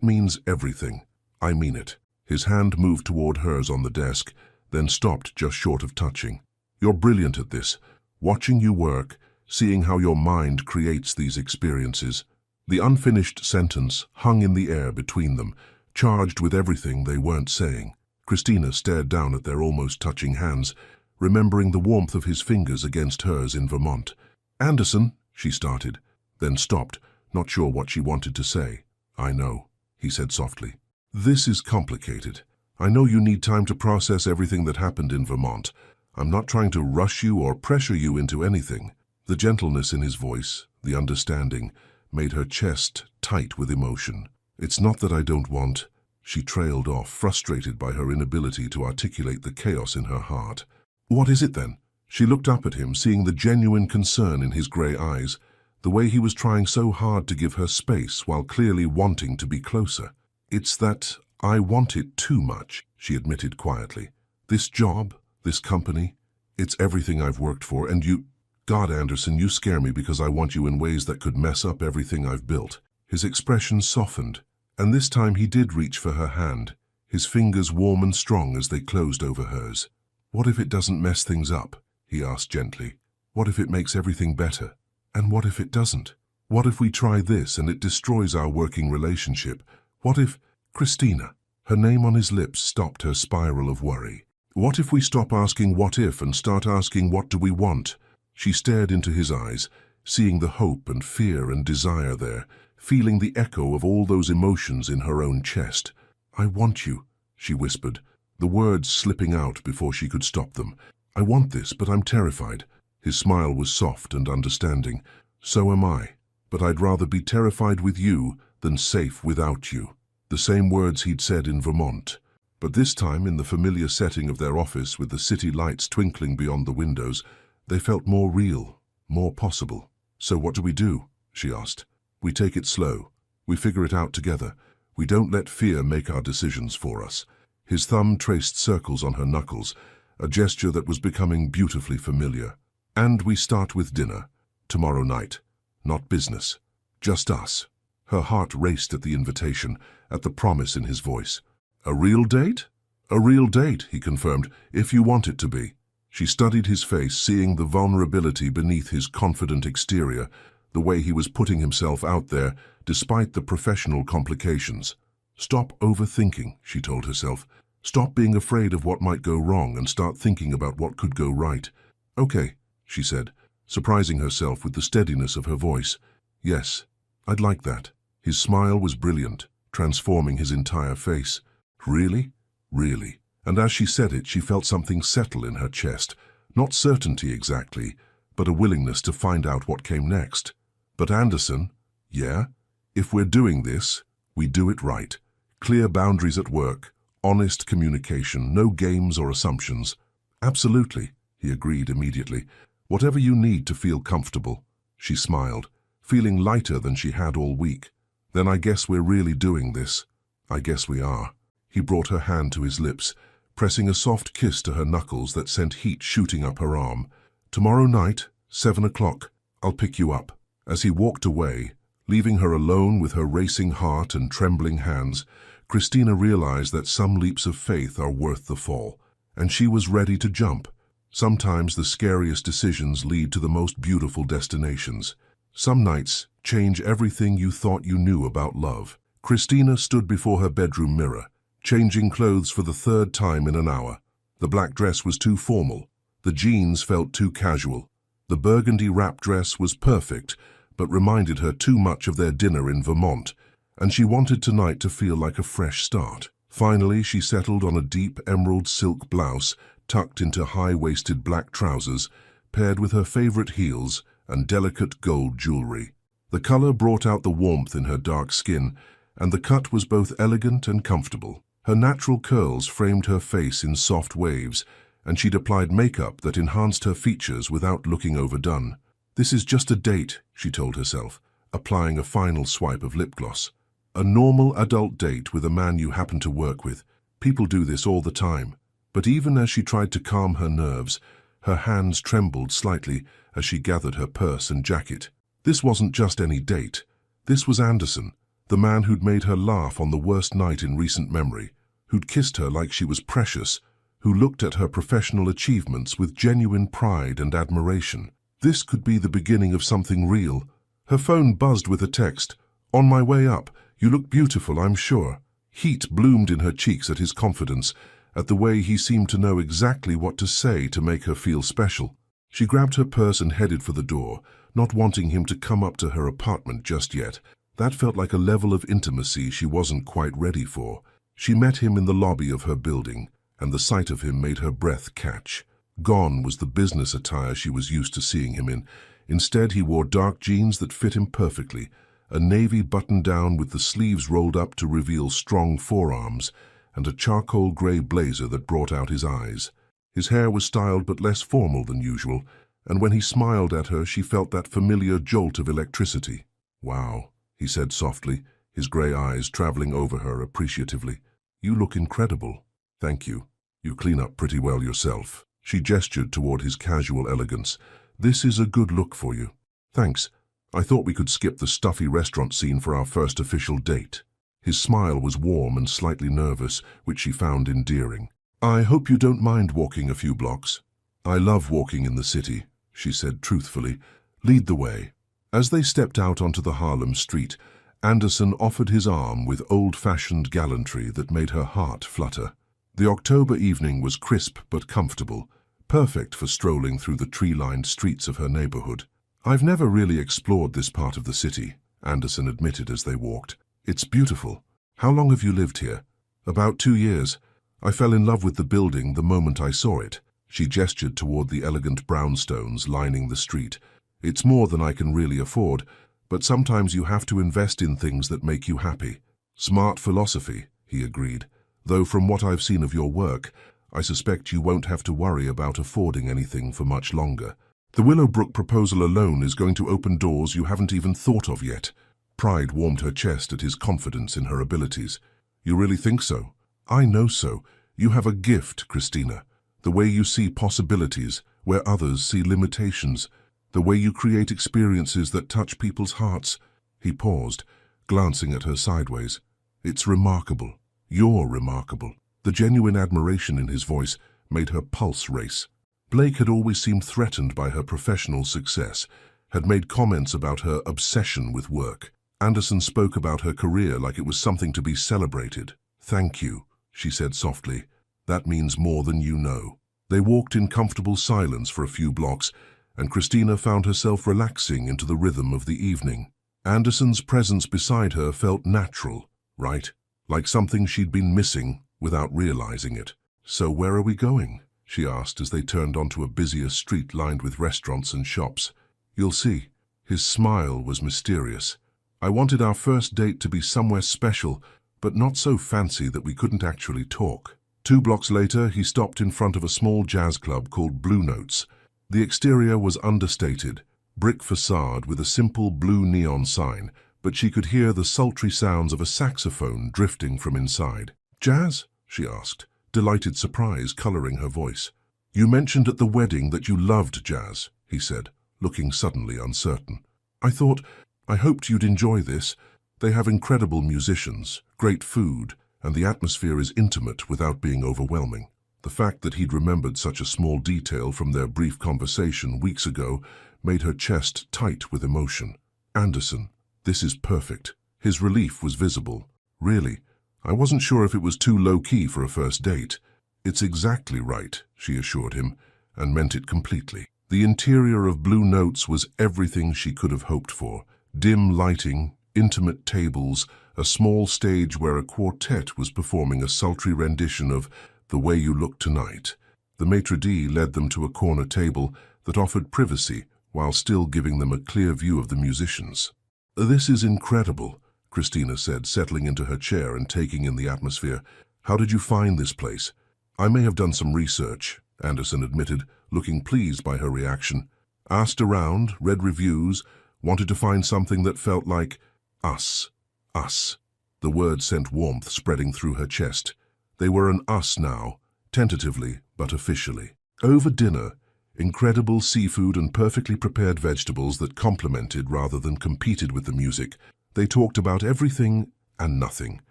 means everything. I mean it. His hand moved toward hers on the desk, then stopped just short of touching. You're brilliant at this. Watching you work, seeing how your mind creates these experiences. The unfinished sentence hung in the air between them, charged with everything they weren't saying. Christina stared down at their almost touching hands, remembering the warmth of his fingers against hers in Vermont. Anderson, she started, then stopped, not sure what she wanted to say. I know, he said softly. This is complicated. I know you need time to process everything that happened in Vermont. I'm not trying to rush you or pressure you into anything. The gentleness in his voice, the understanding, made her chest tight with emotion. "It's not that I don't want," she trailed off, frustrated by her inability to articulate the chaos in her heart. "What is it then?" She looked up at him, seeing the genuine concern in his grey eyes, the way he was trying so hard to give her space while clearly wanting to be closer. "It's that I want it too much," she admitted quietly. "This job, this company, it's everything I've worked for, and you... God, Anderson, you scare me because I want you in ways that could mess up everything I've built." His expression softened, and this time he did reach for her hand, his fingers warm and strong as they closed over hers. "What if it doesn't mess things up?" he asked gently. "What if it makes everything better? And what if it doesn't? What if we try this and it destroys our working relationship? What if... Christina?" Her name on his lips stopped her spiral of worry. "What if we stop asking what if and start asking what do we want?" She stared into his eyes, seeing the hope and fear and desire there, feeling the echo of all those emotions in her own chest. "I want you," she whispered, the words slipping out before she could stop them. "I want this, but I'm terrified." His smile was soft and understanding. "So am I, but I'd rather be terrified with you than safe without you." The same words he'd said in Vermont, but this time in the familiar setting of their office with the city lights twinkling beyond the windows, they felt more real, more possible. "So what do we do?" she asked. "We take it slow. We figure it out together. We don't let fear make our decisions for us." His thumb traced circles on her knuckles, a gesture that was becoming beautifully familiar. "And we start with dinner, tomorrow night. Not business. Just us." Her heart raced at the invitation, at the promise in his voice. "A real date?" "A real date," he confirmed, "if you want it to be." She studied his face, seeing the vulnerability beneath his confident exterior, the way he was putting himself out there, despite the professional complications. "Stop overthinking," she told herself. "Stop being afraid of what might go wrong and start thinking about what could go right." "Okay," she said, surprising herself with the steadiness of her voice. "Yes, I'd like that." His smile was brilliant, transforming his entire face. "Really? Really?" And as she said it, she felt something settle in her chest. Not certainty exactly, but a willingness to find out what came next. "But Anderson, yeah? If we're doing this, we do it right. Clear boundaries at work, honest communication, no games or assumptions." "Absolutely," he agreed immediately. "Whatever you need to feel comfortable." She smiled, feeling lighter than she had all week. "Then I guess we're really doing this." "I guess we are." He brought her hand to his lips, pressing a soft kiss to her knuckles that sent heat shooting up her arm. "Tomorrow night, 7 o'clock, I'll pick you up." As he walked away, leaving her alone with her racing heart and trembling hands, Christina realized that some leaps of faith are worth the fall, and she was ready to jump. Sometimes the scariest decisions lead to the most beautiful destinations. Some nights change everything you thought you knew about love. Christina stood before her bedroom mirror, changing clothes for the third time in an hour. The black dress was too formal. The jeans felt too casual. The burgundy wrap dress was perfect, but reminded her too much of their dinner in Vermont, and she wanted tonight to feel like a fresh start. Finally, she settled on a deep emerald silk blouse tucked into high-waisted black trousers, paired with her favorite heels and delicate gold jewelry. The color brought out the warmth in her dark skin, and the cut was both elegant and comfortable. Her natural curls framed her face in soft waves, and she'd applied makeup that enhanced her features without looking overdone. "This is just a date," she told herself, applying a final swipe of lip gloss. "A normal adult date with a man you happen to work with. People do this all the time." But even as she tried to calm her nerves, her hands trembled slightly as she gathered her purse and jacket. This wasn't just any date. This was Anderson, the man who'd made her laugh on the worst night in recent memory, who'd kissed her like she was precious, who looked at her professional achievements with genuine pride and admiration. This could be the beginning of something real. Her phone buzzed with a text. "On my way up. You look beautiful, I'm sure." Heat bloomed in her cheeks at his confidence, at the way he seemed to know exactly what to say to make her feel special. She grabbed her purse and headed for the door, not wanting him to come up to her apartment just yet. That felt like a level of intimacy she wasn't quite ready for. She met him in the lobby of her building, and the sight of him made her breath catch. Gone was the business attire she was used to seeing him in. Instead, he wore dark jeans that fit him perfectly, a navy button-down with the sleeves rolled up to reveal strong forearms, and a charcoal grey blazer that brought out his eyes. His hair was styled but less formal than usual, and when he smiled at her, she felt that familiar jolt of electricity. "Wow," he said softly, his grey eyes travelling over her appreciatively. "You look incredible." "Thank you. You clean up pretty well yourself." She gestured toward his casual elegance. "This is a good look for you." "Thanks. I thought we could skip the stuffy restaurant scene for our first official date." His smile was warm and slightly nervous, which she found endearing. "I hope you don't mind walking a few blocks." "I love walking in the city," she said truthfully. "Lead the way." As they stepped out onto the Harlem street, Anderson offered his arm with old-fashioned gallantry that made her heart flutter. The October evening was crisp but comfortable, perfect for strolling through the tree-lined streets of her neighborhood. "I've never really explored this part of the city," Anderson admitted as they walked. "It's beautiful. How long have you lived here?" "About 2 years. I fell in love with the building the moment I saw it." She gestured toward the elegant brownstones lining the street. "It's more than I can really afford, but sometimes you have to invest in things that make you happy." "Smart philosophy," he agreed, "though from what I've seen of your work, I suspect you won't have to worry about affording anything for much longer. The Willowbrook proposal alone is going to open doors you haven't even thought of yet." Pride warmed her chest at his confidence in her abilities. "You really think so?" "I know so. You have a gift, Christina. The way you see possibilities where others see limitations. The way you create experiences that touch people's hearts." He paused, glancing at her sideways. "It's remarkable. You're remarkable." The genuine admiration in his voice made her pulse race. Blake had always seemed threatened by her professional success, had made comments about her obsession with work. Anderson spoke about her career like it was something to be celebrated. "Thank you," she said softly. "That means more than you know." They walked in comfortable silence for a few blocks, and Christina found herself relaxing into the rhythm of the evening. Anderson's presence beside her felt natural, right? Like something she'd been missing without realizing it. "So where are we going?" she asked as they turned onto a busier street lined with restaurants and shops. "You'll see." His smile was mysterious. "I wanted our first date to be somewhere special, but not so fancy that we couldn't actually talk." 2 blocks later, he stopped in front of a small jazz club called Blue Notes. The exterior was understated, brick facade with a simple blue neon sign, but she could hear the sultry sounds of a saxophone drifting from inside. "Jazz?" she asked, delighted surprise coloring her voice. "You mentioned at the wedding that you loved jazz," he said, looking suddenly uncertain. I hoped you'd enjoy this. They have incredible musicians, great food, and the atmosphere is intimate without being overwhelming." The fact that he'd remembered such a small detail from their brief conversation weeks ago made her chest tight with emotion. "Anderson, this is perfect." His relief was visible. "Really? I wasn't sure if it was too low-key for a first date." "It's exactly right," she assured him, and meant it completely. The interior of Blue Notes was everything she could have hoped for. Dim lighting, intimate tables, a small stage where a quartet was performing a sultry rendition of "The Way You Look Tonight." The maitre d' led them to a corner table that offered privacy while still giving them a clear view of the musicians. "This is incredible," Christina said, settling into her chair and taking in the atmosphere. "How did you find this place?" "I may have done some research," Anderson admitted, looking pleased by her reaction. "Asked around, read reviews, wanted to find something that felt like us. Us." The word sent warmth spreading through her chest. They were an us now, tentatively but officially. Over dinner, incredible seafood and perfectly prepared vegetables that complemented rather than competed with the music, they talked about everything and nothing.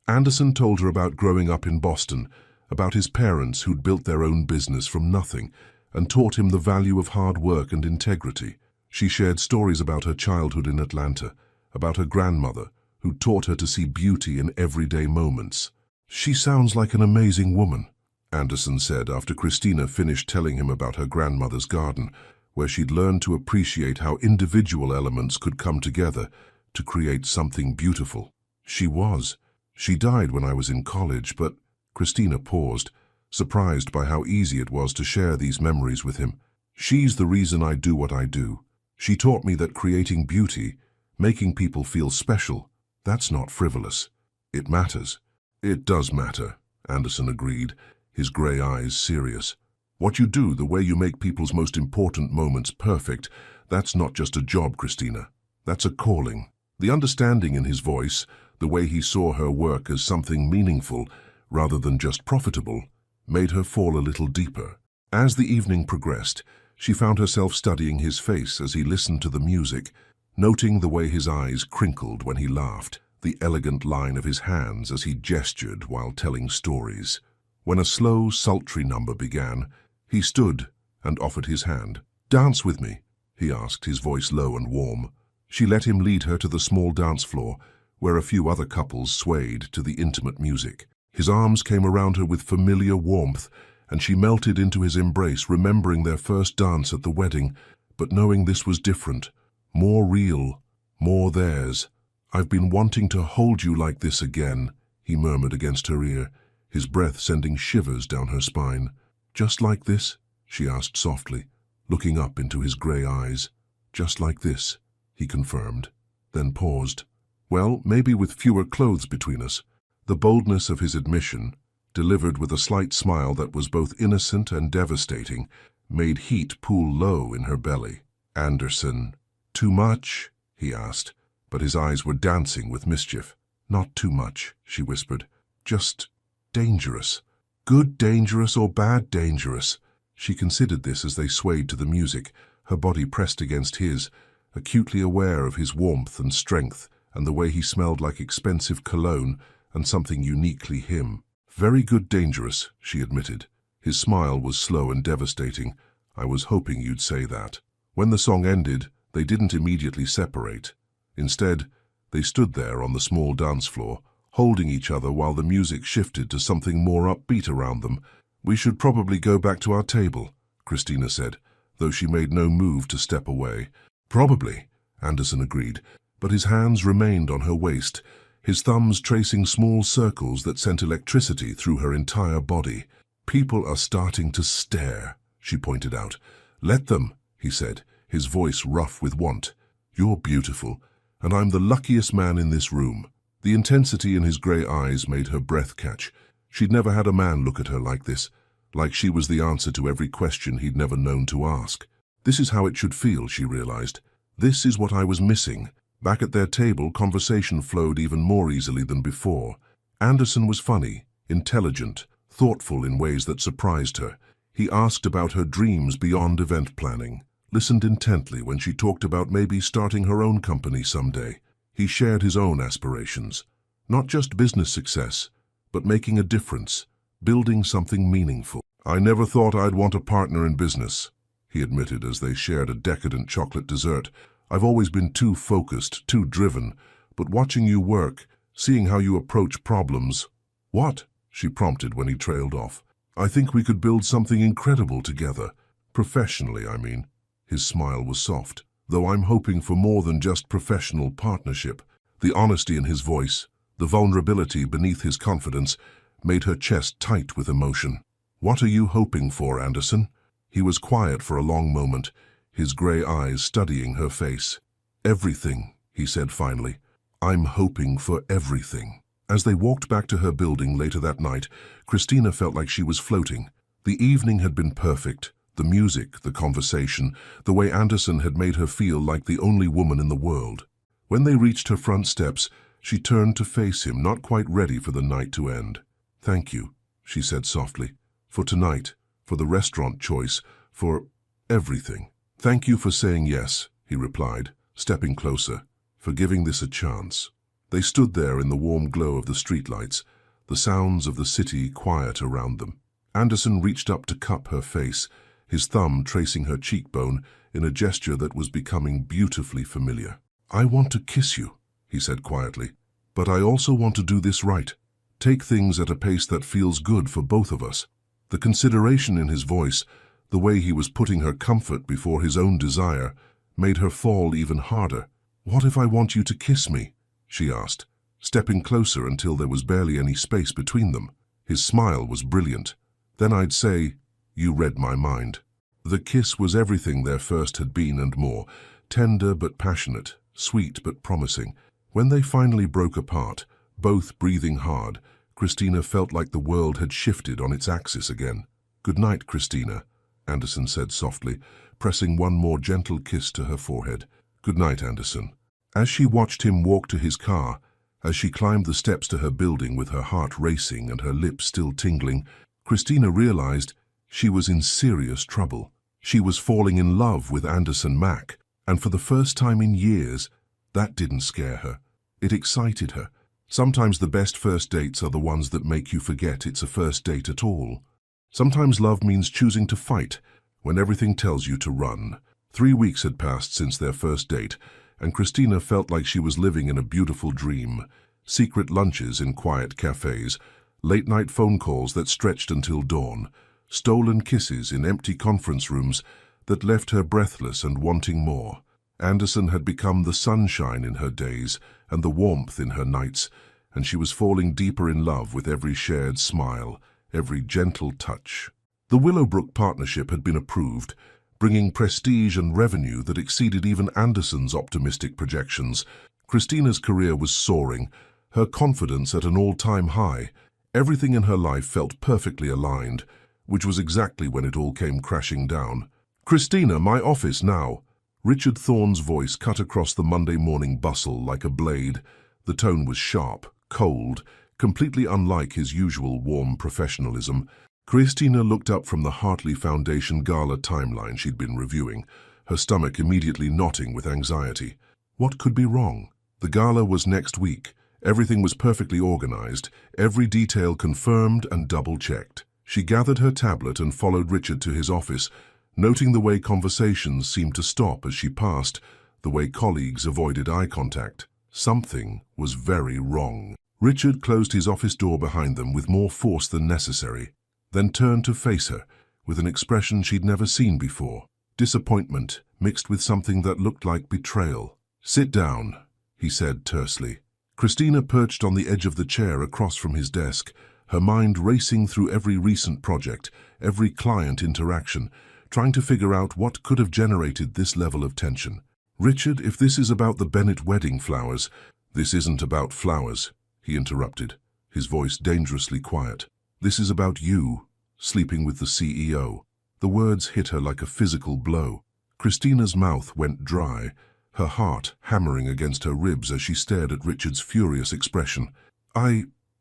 Anderson told her about growing up in Boston, about his parents who'd built their own business from nothing and taught him the value of hard work and integrity. She shared stories about her childhood in Atlanta, about her grandmother, who taught her to see beauty in everyday moments. "She sounds like an amazing woman," Anderson said after Christina finished telling him about her grandmother's garden, where she'd learned to appreciate how individual elements could come together to create something beautiful. "She was. She died when I was in college, but—" Christina paused, surprised by how easy it was to share these memories with him. "She's the reason I do what I do. She taught me that creating beauty, making people feel special, that's not frivolous. It matters. It does matter, Anderson agreed, his grey eyes serious. What you do, the way you make people's most important moments perfect, that's not just a job, Christina. That's a calling. The understanding in his voice, the way he saw her work as something meaningful rather than just profitable, made her fall a little deeper. As the evening progressed, she found herself studying his face as he listened to the music, noting the way his eyes crinkled when he laughed, the elegant line of his hands as he gestured while telling stories. When a slow, sultry number began, he stood and offered his hand. "Dance with me," he asked, his voice low and warm. She let him lead her to the small dance floor, where a few other couples swayed to the intimate music. His arms came around her with familiar warmth, and she melted into his embrace, remembering their first dance at the wedding, but knowing this was different, more real, more theirs. "I've been wanting to hold you like this again," he murmured against her ear, his breath sending shivers down her spine. "Just like this?" she asked softly, looking up into his grey eyes. "Just like this," he confirmed, then paused. "Well, maybe with fewer clothes between us." The boldness of his admission, delivered with a slight smile that was both innocent and devastating, made heat pool low in her belly. "Anderson, too much?" he asked, but his eyes were dancing with mischief. "Not too much," she whispered. "Just dangerous. Good dangerous or bad dangerous?" She considered this as they swayed to the music, her body pressed against his, acutely aware of his warmth and strength and the way he smelled like expensive cologne and something uniquely him. "Very good dangerous," she admitted. His smile was slow and devastating. "I was hoping you'd say that." When the song ended, they didn't immediately separate. Instead, they stood there on the small dance floor, holding each other while the music shifted to something more upbeat around them. "We should probably go back to our table," Christina said, though she made no move to step away. "Probably," Anderson agreed, but his hands remained on her waist, his thumbs tracing small circles that sent electricity through her entire body. "People are starting to stare," she pointed out. "Let them," he said, his voice rough with want. "You're beautiful, and I'm the luckiest man in this room." The intensity in his grey eyes made her breath catch. She'd never had a man look at her like this, like she was the answer to every question he'd never known to ask. This is how it should feel, she realized. This is what I was missing. Back at their table, conversation flowed even more easily than before. Anderson was funny, intelligent, thoughtful in ways that surprised her. He asked about her dreams beyond event planning, listened intently when she talked about maybe starting her own company someday. He shared his own aspirations, not just business success, but making a difference, building something meaningful. "I never thought I'd want a partner in business," he admitted as they shared a decadent chocolate dessert. "I've always been too focused, too driven, but watching you work, seeing how you approach problems—" "What?" she prompted when he trailed off. "I think we could build something incredible together. Professionally, I mean." His smile was soft, though I'm hoping for more than just professional partnership. The honesty in his voice, the vulnerability beneath his confidence, made her chest tight with emotion. "What are you hoping for, Anderson?" He was quiet for a long moment, his grey eyes studying her face. "Everything," he said finally. "I'm hoping for everything." As they walked back to her building later that night, Christina felt like she was floating. The evening had been perfect. The music, the conversation, the way Anderson had made her feel like the only woman in the world. When they reached her front steps, she turned to face him, not quite ready for the night to end. "Thank you," she said softly, "for tonight, for the restaurant choice, for everything." "Thank you for saying yes," he replied, stepping closer, "for giving this a chance." They stood there in the warm glow of the streetlights, the sounds of the city quiet around them. Anderson reached up to cup her face, his thumb tracing her cheekbone in a gesture that was becoming beautifully familiar. "I want to kiss you," he said quietly, "but I also want to do this right. Take things at a pace that feels good for both of us." The consideration in his voice, the way he was putting her comfort before his own desire, made her fall even harder. "What if I want you to kiss me?" she asked, stepping closer until there was barely any space between them. His smile was brilliant. "Then I'd say, you read my mind." The kiss was everything their first had been and more, tender but passionate, sweet but promising. When they finally broke apart, both breathing hard, Christina felt like the world had shifted on its axis again. "Good night, Christina," Anderson said softly, pressing one more gentle kiss to her forehead. "Good night, Anderson." As she watched him walk to his car, as she climbed the steps to her building with her heart racing and her lips still tingling, Christina realized she was in serious trouble. She was falling in love with Anderson Mack, and for the first time in years, that didn't scare her. It excited her. Sometimes the best first dates are the ones that make you forget it's a first date at all. Sometimes love means choosing to fight when everything tells you to run. 3 weeks had passed since their first date, and Christina felt like she was living in a beautiful dream. Secret lunches in quiet cafes, late-night phone calls that stretched until dawn, stolen kisses in empty conference rooms that left her breathless and wanting more. Anderson had become the sunshine in her days and the warmth in her nights, and she was falling deeper in love with every shared smile, every gentle touch. The Willowbrook partnership had been approved, bringing prestige and revenue that exceeded even Anderson's optimistic projections. Christina's career was soaring, her confidence at an all-time high. Everything in her life felt perfectly aligned, which was exactly when it all came crashing down. "Christina, my office now." Richard Thorne's voice cut across the Monday morning bustle like a blade. The tone was sharp, cold, completely unlike his usual warm professionalism. Christina looked up from the Hartley Foundation Gala timeline she'd been reviewing, her stomach immediately knotting with anxiety. What could be wrong? The gala was next week. Everything was perfectly organized, every detail confirmed and double-checked. She gathered her tablet and followed Richard to his office, noting the way conversations seemed to stop as she passed, the way colleagues avoided eye contact. Something was very wrong. Richard closed his office door behind them with more force than necessary, then turned to face her with an expression she'd never seen before. Disappointment mixed with something that looked like betrayal. "Sit down," he said tersely. Christina perched on the edge of the chair across from his desk, her mind racing through every recent project, every client interaction, trying to figure out what could have generated this level of tension. "Richard, if this is about the Bennett wedding flowers—" "This isn't about flowers," he interrupted, his voice dangerously quiet. "This is about you, sleeping with the CEO." The words hit her like a physical blow. Christina's mouth went dry, her heart hammering against her ribs as she stared at Richard's furious expression.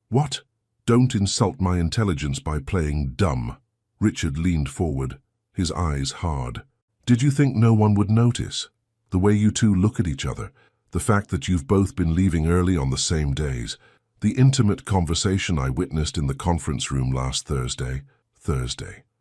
What? Don't insult my intelligence by playing dumb." Richard leaned forward, his eyes hard. "Did you think no one would notice? The way you two look at each other, the fact that you've both been leaving early on the same days, the intimate conversation I witnessed in the conference room last Thursday,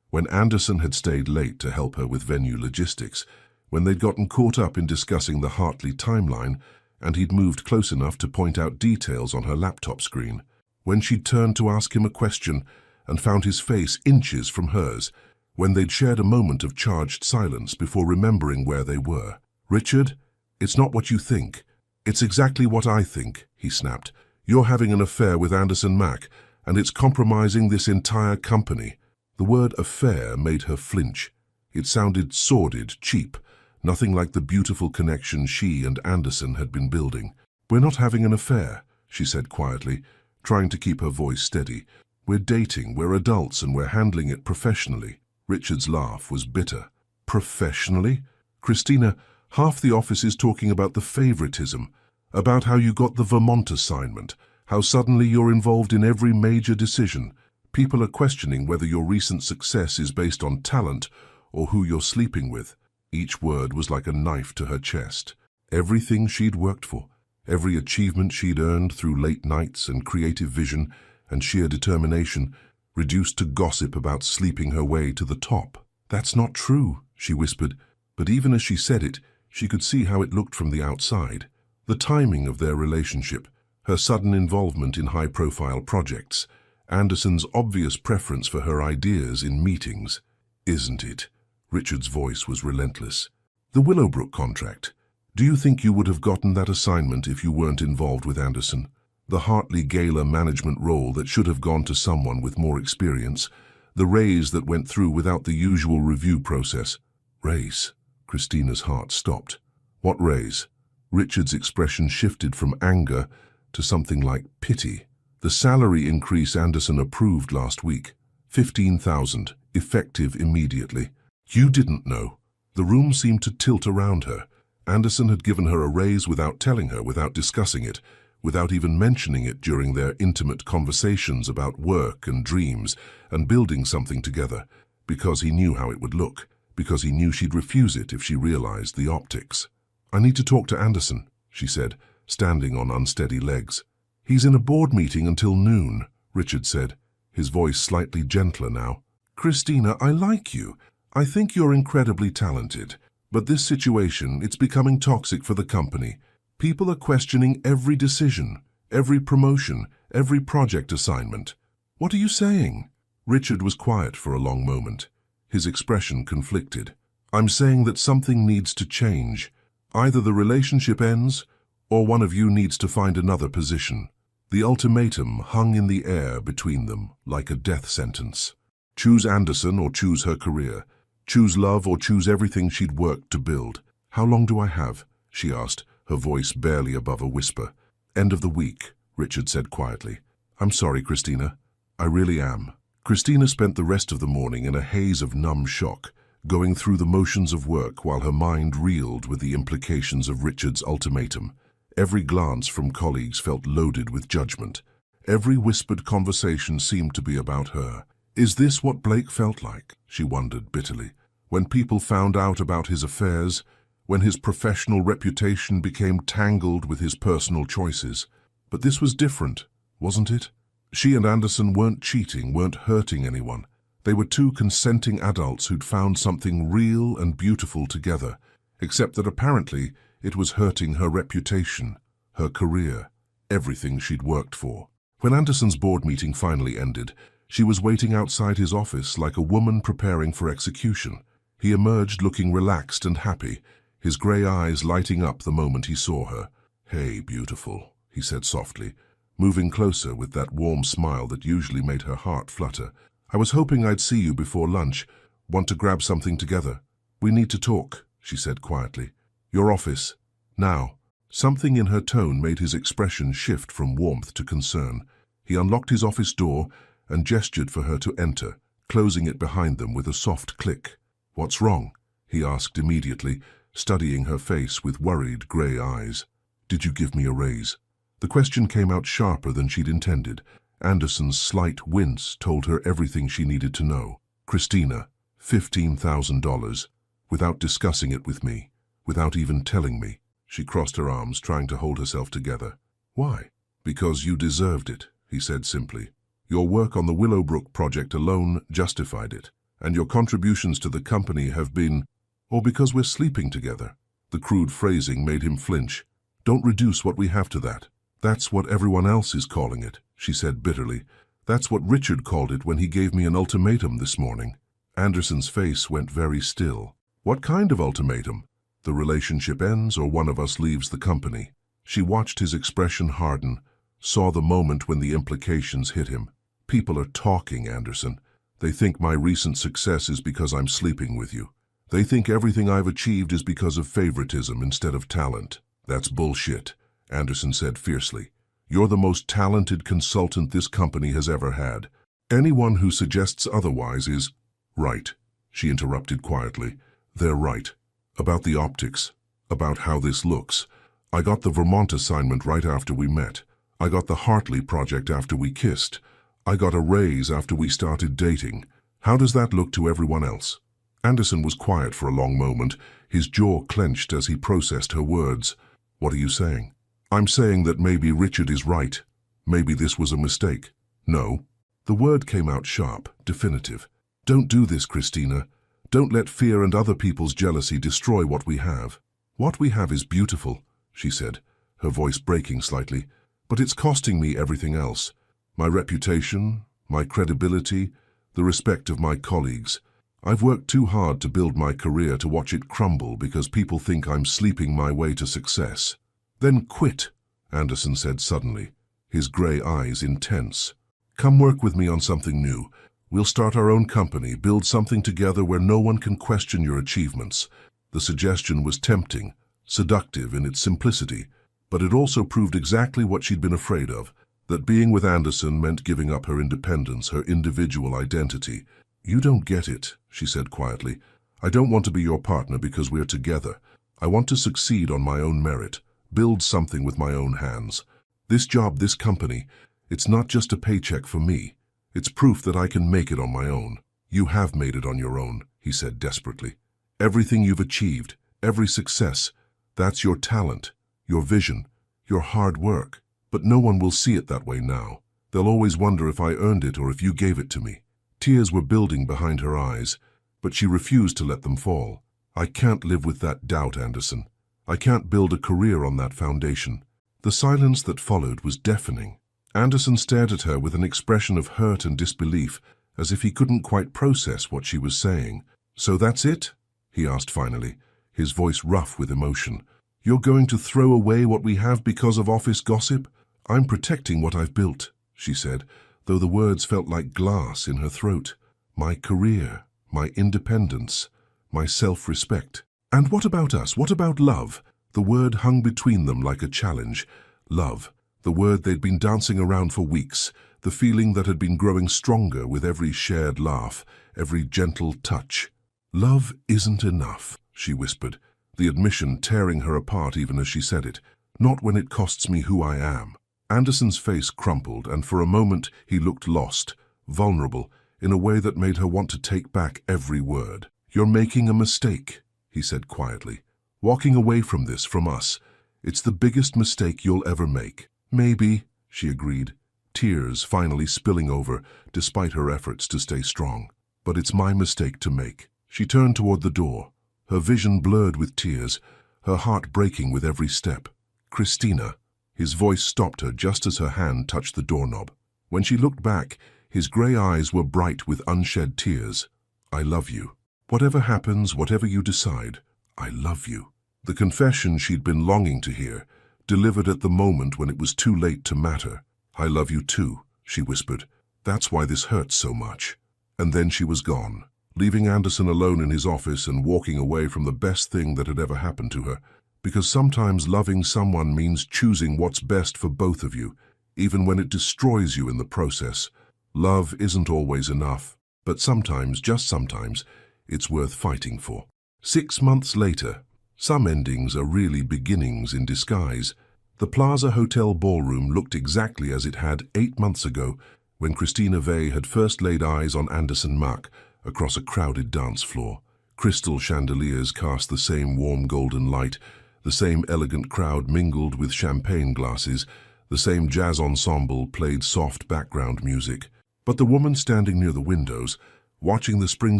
when Anderson had stayed late to help her with venue logistics, when they'd gotten caught up in discussing the Hartley timeline, and he'd moved close enough to point out details on her laptop screen, when she'd turned to ask him a question and found his face inches from hers, when they'd shared a moment of charged silence before remembering where they were. "Richard, it's not what you think. It's exactly what I think," he snapped. "You're having an affair with Anderson Mack, and it's compromising this entire company." The word affair made her flinch. It sounded sordid, cheap, nothing like the beautiful connection she and Anderson had been building. "We're not having an affair," she said quietly, trying to keep her voice steady. "We're dating, we're adults, and we're handling it professionally." Richard's laugh was bitter. "Professionally? Christina, half the office is talking about the favoritism, about how you got the Vermont assignment, how suddenly you're involved in every major decision. People are questioning whether your recent success is based on talent or who you're sleeping with." Each word was like a knife to her chest. Everything she'd worked for, every achievement she'd earned through late nights and creative vision and sheer determination, reduced to gossip about sleeping her way to the top. "That's not true," she whispered, but even as she said it, she could see how it looked from the outside. The timing of their relationship, her sudden involvement in high-profile projects, Anderson's obvious preference for her ideas in meetings. "Isn't it?" Richard's voice was relentless. "The Willowbrook contract. Do you think you would have gotten that assignment if you weren't involved with Anderson? The Hartley Gala management role that should have gone to someone with more experience, the raise that went through without the usual review process." "Raise?" Christina's heart stopped. What raise? Richard's expression shifted from anger to something like pity. The salary increase Anderson approved last week. 15,000, effective immediately. You didn't know. The room seemed to tilt around her. Anderson had given her a raise without telling her, without discussing it, without even mentioning it during their intimate conversations about work and dreams and building something together, because he knew how it would look, because he knew she'd refuse it if she realized the optics. I need to talk to Anderson, she said, standing on unsteady legs. He's in a board meeting until noon, Richard said, his voice slightly gentler now. Christina, I like you. I think you're incredibly talented. But this situation, it's becoming toxic for the company. People are questioning every decision, every promotion, every project assignment. What are you saying? Richard was quiet for a long moment, his expression conflicted. I'm saying that something needs to change. Either the relationship ends, or one of you needs to find another position. The ultimatum hung in the air between them like a death sentence. Choose Anderson or choose her career. Choose love or choose everything she'd worked to build. How long do I have? She asked, her voice barely above a whisper. End of the week, Richard said quietly. I'm sorry, Christina. I really am. Christina spent the rest of the morning in a haze of numb shock, going through the motions of work while her mind reeled with the implications of Richard's ultimatum. Every glance from colleagues felt loaded with judgment. Every whispered conversation seemed to be about her. Is this what Blake felt like? She wondered bitterly. When people found out about his affairs, when his professional reputation became tangled with his personal choices. But this was different, wasn't it? She and Anderson weren't cheating, weren't hurting anyone. They were two consenting adults who'd found something real and beautiful together, except that apparently it was hurting her reputation, her career, everything she'd worked for. When Anderson's board meeting finally ended, she was waiting outside his office like a woman preparing for execution. He emerged looking relaxed and happy, his grey eyes lighting up the moment he saw her. Hey, beautiful, he said softly, moving closer with that warm smile that usually made her heart flutter. I was hoping I'd see you before lunch. Want to grab something together? We need to talk, she said quietly. Your office. Now. Something in her tone made his expression shift from warmth to concern. He unlocked his office door and gestured for her to enter, closing it behind them with a soft click. What's wrong? He asked immediately, studying her face with worried grey eyes. Did you give me a raise? The question came out sharper than she'd intended. Anderson's slight wince told her everything she needed to know. Christina, $15,000, without discussing it with me, without even telling me. She crossed her arms, trying to hold herself together. Why? Because you deserved it, he said simply. Your work on the Willowbrook project alone justified it, and your contributions to the company have been, or because we're sleeping together. The crude phrasing made him flinch. Don't reduce what we have to that. That's what everyone else is calling it, she said bitterly. That's what Richard called it when he gave me an ultimatum this morning. Anderson's face went very still. What kind of ultimatum? The relationship ends or one of us leaves the company. She watched his expression harden, saw the moment when the implications hit him. People are talking, Anderson. They think my recent success is because I'm sleeping with you. They think everything I've achieved is because of favoritism instead of talent. That's bullshit, Anderson said fiercely. You're the most talented consultant this company has ever had. Anyone who suggests otherwise is... Right, she interrupted quietly. They're right. About the optics. About how this looks. I got the Vermont assignment right after we met. I got the Hartley project after we kissed. I got a raise after we started dating. How does that look to everyone else? Anderson was quiet for a long moment, his jaw clenched as he processed her words. What are you saying? I'm saying that maybe Richard is right. Maybe this was a mistake. No. The word came out sharp, definitive. Don't do this, Christina. Don't let fear and other people's jealousy destroy what we have. What we have is beautiful, she said, her voice breaking slightly, but it's costing me everything else. My reputation, my credibility, the respect of my colleagues. I've worked too hard to build my career to watch it crumble because people think I'm sleeping my way to success. Then quit, Anderson said suddenly, his grey eyes intense. Come work with me on something new. We'll start our own company, build something together where no one can question your achievements. The suggestion was tempting, seductive in its simplicity, but it also proved exactly what she'd been afraid of, that being with Anderson meant giving up her independence, her individual identity. "You don't get it," she said quietly. "I don't want to be your partner because we're together. I want to succeed on my own merit, build something with my own hands. This job, this company, it's not just a paycheck for me. It's proof that I can make it on my own." "You have made it on your own," he said desperately. "Everything you've achieved, every success, that's your talent, your vision, your hard work. But no one will see it that way now. They'll always wonder if I earned it or if you gave it to me." Tears were building behind her eyes, but she refused to let them fall. "I can't live with that doubt, Anderson. I can't build a career on that foundation." The silence that followed was deafening. Anderson stared at her with an expression of hurt and disbelief, as if he couldn't quite process what she was saying. "So that's it?" he asked finally, his voice rough with emotion. "You're going to throw away what we have because of office gossip?" "I'm protecting what I've built," she said, though the words felt like glass in her throat. "My career, my independence, my self-respect." "And what about us? What about love?" The word hung between them like a challenge. Love, the word they'd been dancing around for weeks, the feeling that had been growing stronger with every shared laugh, every gentle touch. "Love isn't enough," she whispered, the admission tearing her apart even as she said it. "Not when it costs me who I am." Anderson's face crumpled, and for a moment he looked lost, vulnerable, in a way that made her want to take back every word. "You're making a mistake," he said quietly. "Walking away from this, from us, it's the biggest mistake you'll ever make." "Maybe," she agreed, tears finally spilling over despite her efforts to stay strong. "But it's my mistake to make." She turned toward the door, her vision blurred with tears, her heart breaking with every step. "Christina." His voice stopped her just as her hand touched the doorknob. When she looked back, his grey eyes were bright with unshed tears. "I love you. Whatever happens, whatever you decide, I love you." The confession she'd been longing to hear, delivered at the moment when it was too late to matter. "I love you too," she whispered. "That's why this hurts so much." And then she was gone, leaving Anderson alone in his office and walking away from the best thing that had ever happened to her. Because sometimes loving someone means choosing what's best for both of you, even when it destroys you in the process. Love isn't always enough, but sometimes, just sometimes, it's worth fighting for. 6 months later, some endings are really beginnings in disguise. The Plaza Hotel ballroom looked exactly as it had 8 months ago, when Christina Vey had first laid eyes on Anderson Mack across a crowded dance floor. Crystal chandeliers cast the same warm golden light, the same elegant crowd mingled with champagne glasses, the same jazz ensemble played soft background music. But the woman standing near the windows, watching the spring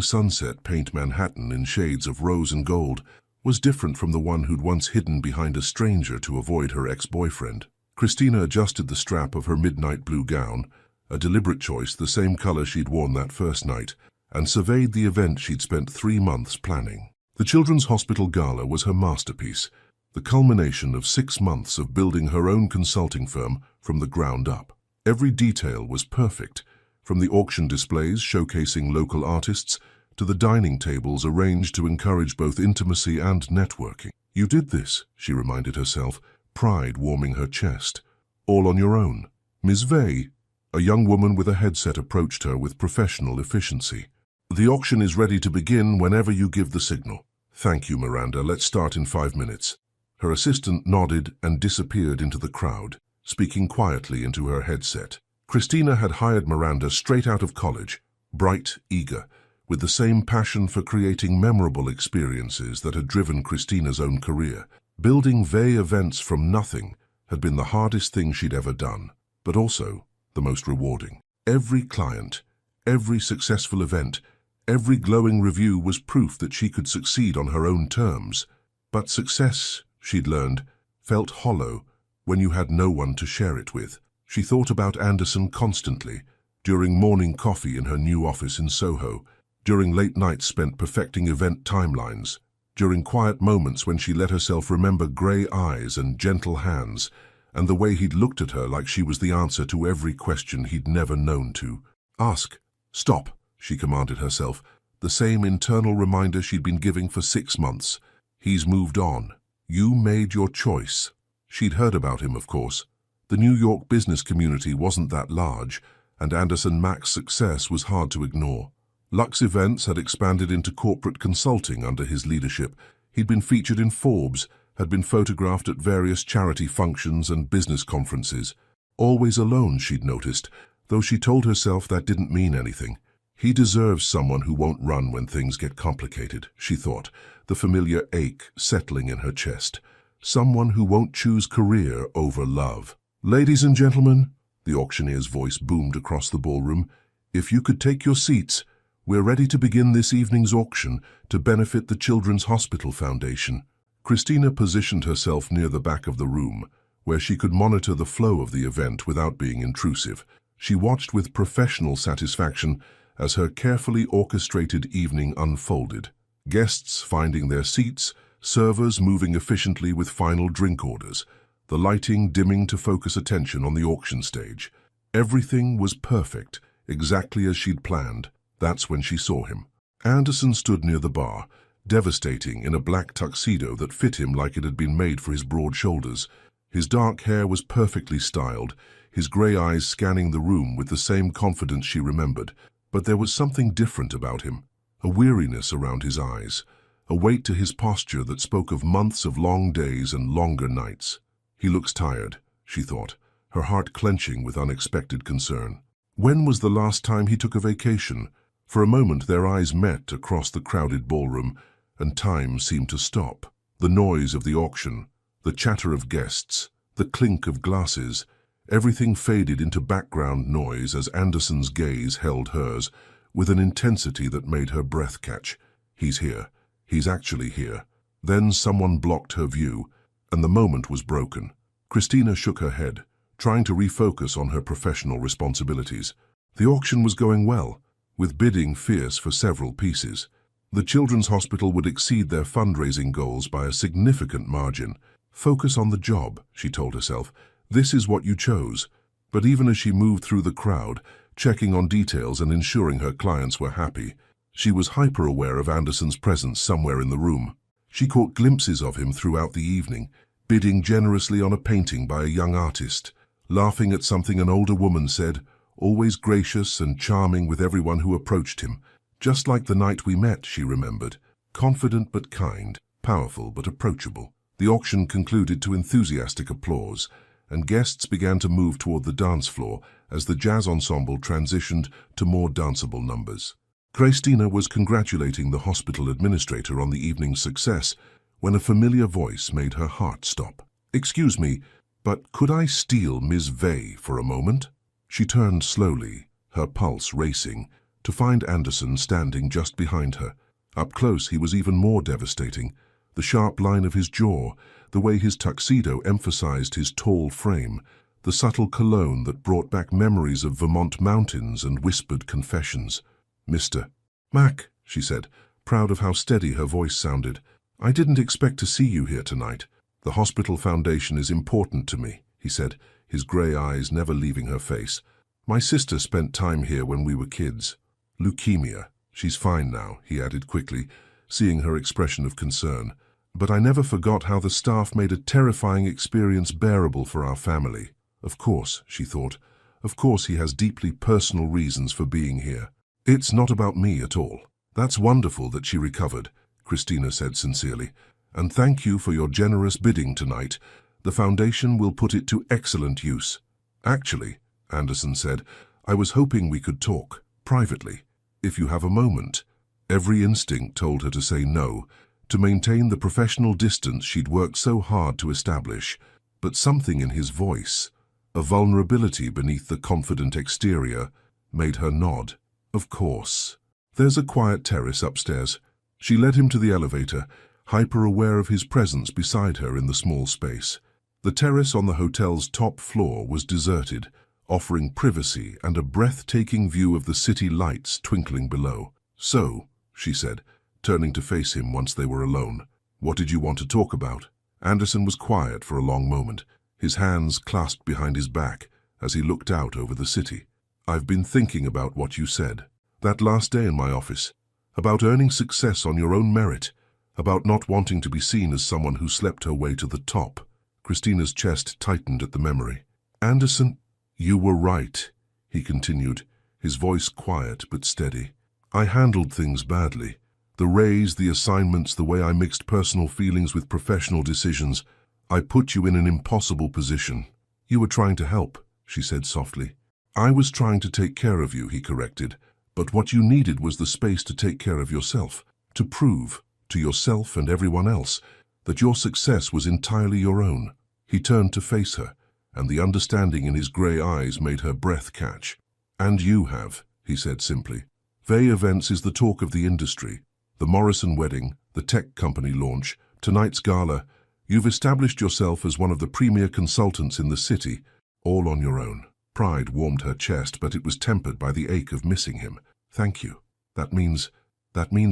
sunset paint Manhattan in shades of rose and gold, was different from the one who'd once hidden behind a stranger to avoid her ex-boyfriend. Christina adjusted the strap of her midnight blue gown, a deliberate choice, the same color she'd worn that first night, and surveyed the event she'd spent 3 months planning. The Children's Hospital Gala was her masterpiece, the culmination of 6 months of building her own consulting firm from the ground up. Every detail was perfect, from the auction displays showcasing local artists to the dining tables arranged to encourage both intimacy and networking. "You did this," she reminded herself, pride warming her chest. "All on your own." "Miss Vey," a young woman with a headset approached her with professional efficiency. "The auction is ready to begin whenever you give the signal." "Thank you, Miranda. Let's start in 5 minutes." Her assistant nodded and disappeared into the crowd, speaking quietly into her headset. Christina had hired Miranda straight out of college, bright, eager, with the same passion for creating memorable experiences that had driven Christina's own career. Building Vey events from nothing had been the hardest thing she'd ever done, but also the most rewarding. Every client, every successful event, every glowing review was proof that she could succeed on her own terms. But success, she'd learned, felt hollow when you had no one to share it with. She thought about Anderson constantly, during morning coffee in her new office in Soho, during late nights spent perfecting event timelines, during quiet moments when she let herself remember grey eyes and gentle hands, and the way he'd looked at her like she was the answer to every question he'd never known to ask. "Stop," she commanded herself, the same internal reminder she'd been giving for 6 months. "He's moved on. You made your choice. She'd heard about him, of course. The New York business community wasn't that large, and Anderson Mack's success was hard to ignore. Lux Events had expanded into corporate consulting under his leadership. He'd been featured in Forbes, had been photographed at various charity functions and business conferences. Always alone, she'd noticed, though she told herself that didn't mean anything. He deserves someone who won't run when things get complicated, she thought, the familiar ache settling in her chest. Someone who won't choose career over love. "Ladies and gentlemen," the auctioneer's voice boomed across the ballroom, "if you could take your seats, we're ready to begin this evening's auction to benefit the Children's Hospital Foundation." Christina positioned herself near the back of the room, where she could monitor the flow of the event without being intrusive. She watched with professional satisfaction as her carefully orchestrated evening unfolded. Guests finding their seats, servers moving efficiently with final drink orders, the lighting dimming to focus attention on the auction stage. Everything was perfect, exactly as she'd planned. That's when she saw him. Anderson stood near the bar, devastating in a black tuxedo that fit him like it had been made for his broad shoulders. His dark hair was perfectly styled, his grey eyes scanning the room with the same confidence she remembered. But there was something different about him, a weariness around his eyes, a weight to his posture that spoke of months of long days and longer nights. He looks tired, she thought, her heart clenching with unexpected concern. When was the last time he took a vacation? For a moment their eyes met across the crowded ballroom, and time seemed to stop. The noise of the auction, the chatter of guests, the clink of glasses, everything faded into background noise as Anderson's gaze held hers, with an intensity that made her breath catch. He's here. He's actually here. Then someone blocked her view, and the moment was broken. Christina shook her head, trying to refocus on her professional responsibilities. The auction was going well, with bidding fierce for several pieces. The Children's Hospital would exceed their fundraising goals by a significant margin. Focus on the job, she told herself. This is what you chose. But even as she moved through the crowd, checking on details and ensuring her clients were happy, she was hyper-aware of Anderson's presence somewhere in the room. She caught glimpses of him throughout the evening, bidding generously on a painting by a young artist, laughing at something an older woman said, always gracious and charming with everyone who approached him. Just like the night we met, she remembered, confident but kind, powerful but approachable. The auction concluded to enthusiastic applause, and guests began to move toward the dance floor as the jazz ensemble transitioned to more danceable numbers. Christina was congratulating the hospital administrator on the evening's success when a familiar voice made her heart stop. "Excuse me, but could I steal Ms. Vey for a moment?" She turned slowly, her pulse racing, to find Anderson standing just behind her. Up close, he was even more devastating. The sharp line of his jaw, the way his tuxedo emphasized his tall frame, the subtle cologne that brought back memories of Vermont mountains and whispered confessions. "Mr. Mack," she said, proud of how steady her voice sounded, "I didn't expect to see you here tonight." "The hospital foundation is important to me," he said, his grey eyes never leaving her face. "My sister spent time here when we were kids. Leukemia. She's fine now," he added quickly, seeing her expression of concern. "But I never forgot how the staff made a terrifying experience bearable for our family." Of course, she thought, of course he has deeply personal reasons for being here. "It's not about me at all." "That's wonderful that she recovered," Christina said sincerely. "And thank you for your generous bidding tonight. The foundation will put it to excellent use." "Actually," Anderson said, "I was hoping we could talk, privately, if you have a moment." Every instinct told her to say no, to maintain the professional distance she'd worked so hard to establish. But something in his voice, a vulnerability beneath the confident exterior, made her nod. "Of course. There's a quiet terrace upstairs." She led him to the elevator, hyper-aware of his presence beside her in the small space. The terrace on the hotel's top floor was deserted, offering privacy and a breathtaking view of the city lights twinkling below. "So," she said, turning to face him once they were alone, "what did you want to talk about?" Anderson was quiet for a long moment, his hands clasped behind his back as he looked out over the city. "I've been thinking about what you said, that last day in my office, about earning success on your own merit, about not wanting to be seen as someone who slept her way to the top. Christina's chest tightened at the memory. Anderson, you were right, he continued, his voice quiet but steady. I handled things badly. The raise, the assignments, the way I mixed personal feelings with professional decisions. I put you in an impossible position. You were trying to help, she said softly. I was trying to take care of you, he corrected. But what you needed was the space to take care of yourself, to prove to yourself and everyone else that your success was entirely your own. He turned to face her, and the understanding in his grey eyes made her breath catch. And you have, he said simply. Vey Events is the talk of the industry. The Morrison wedding, the tech company launch, tonight's gala. You've established yourself as one of the premier consultants in the city, all on your own. Pride warmed her chest, but it was tempered by the ache of missing him. Thank you. That means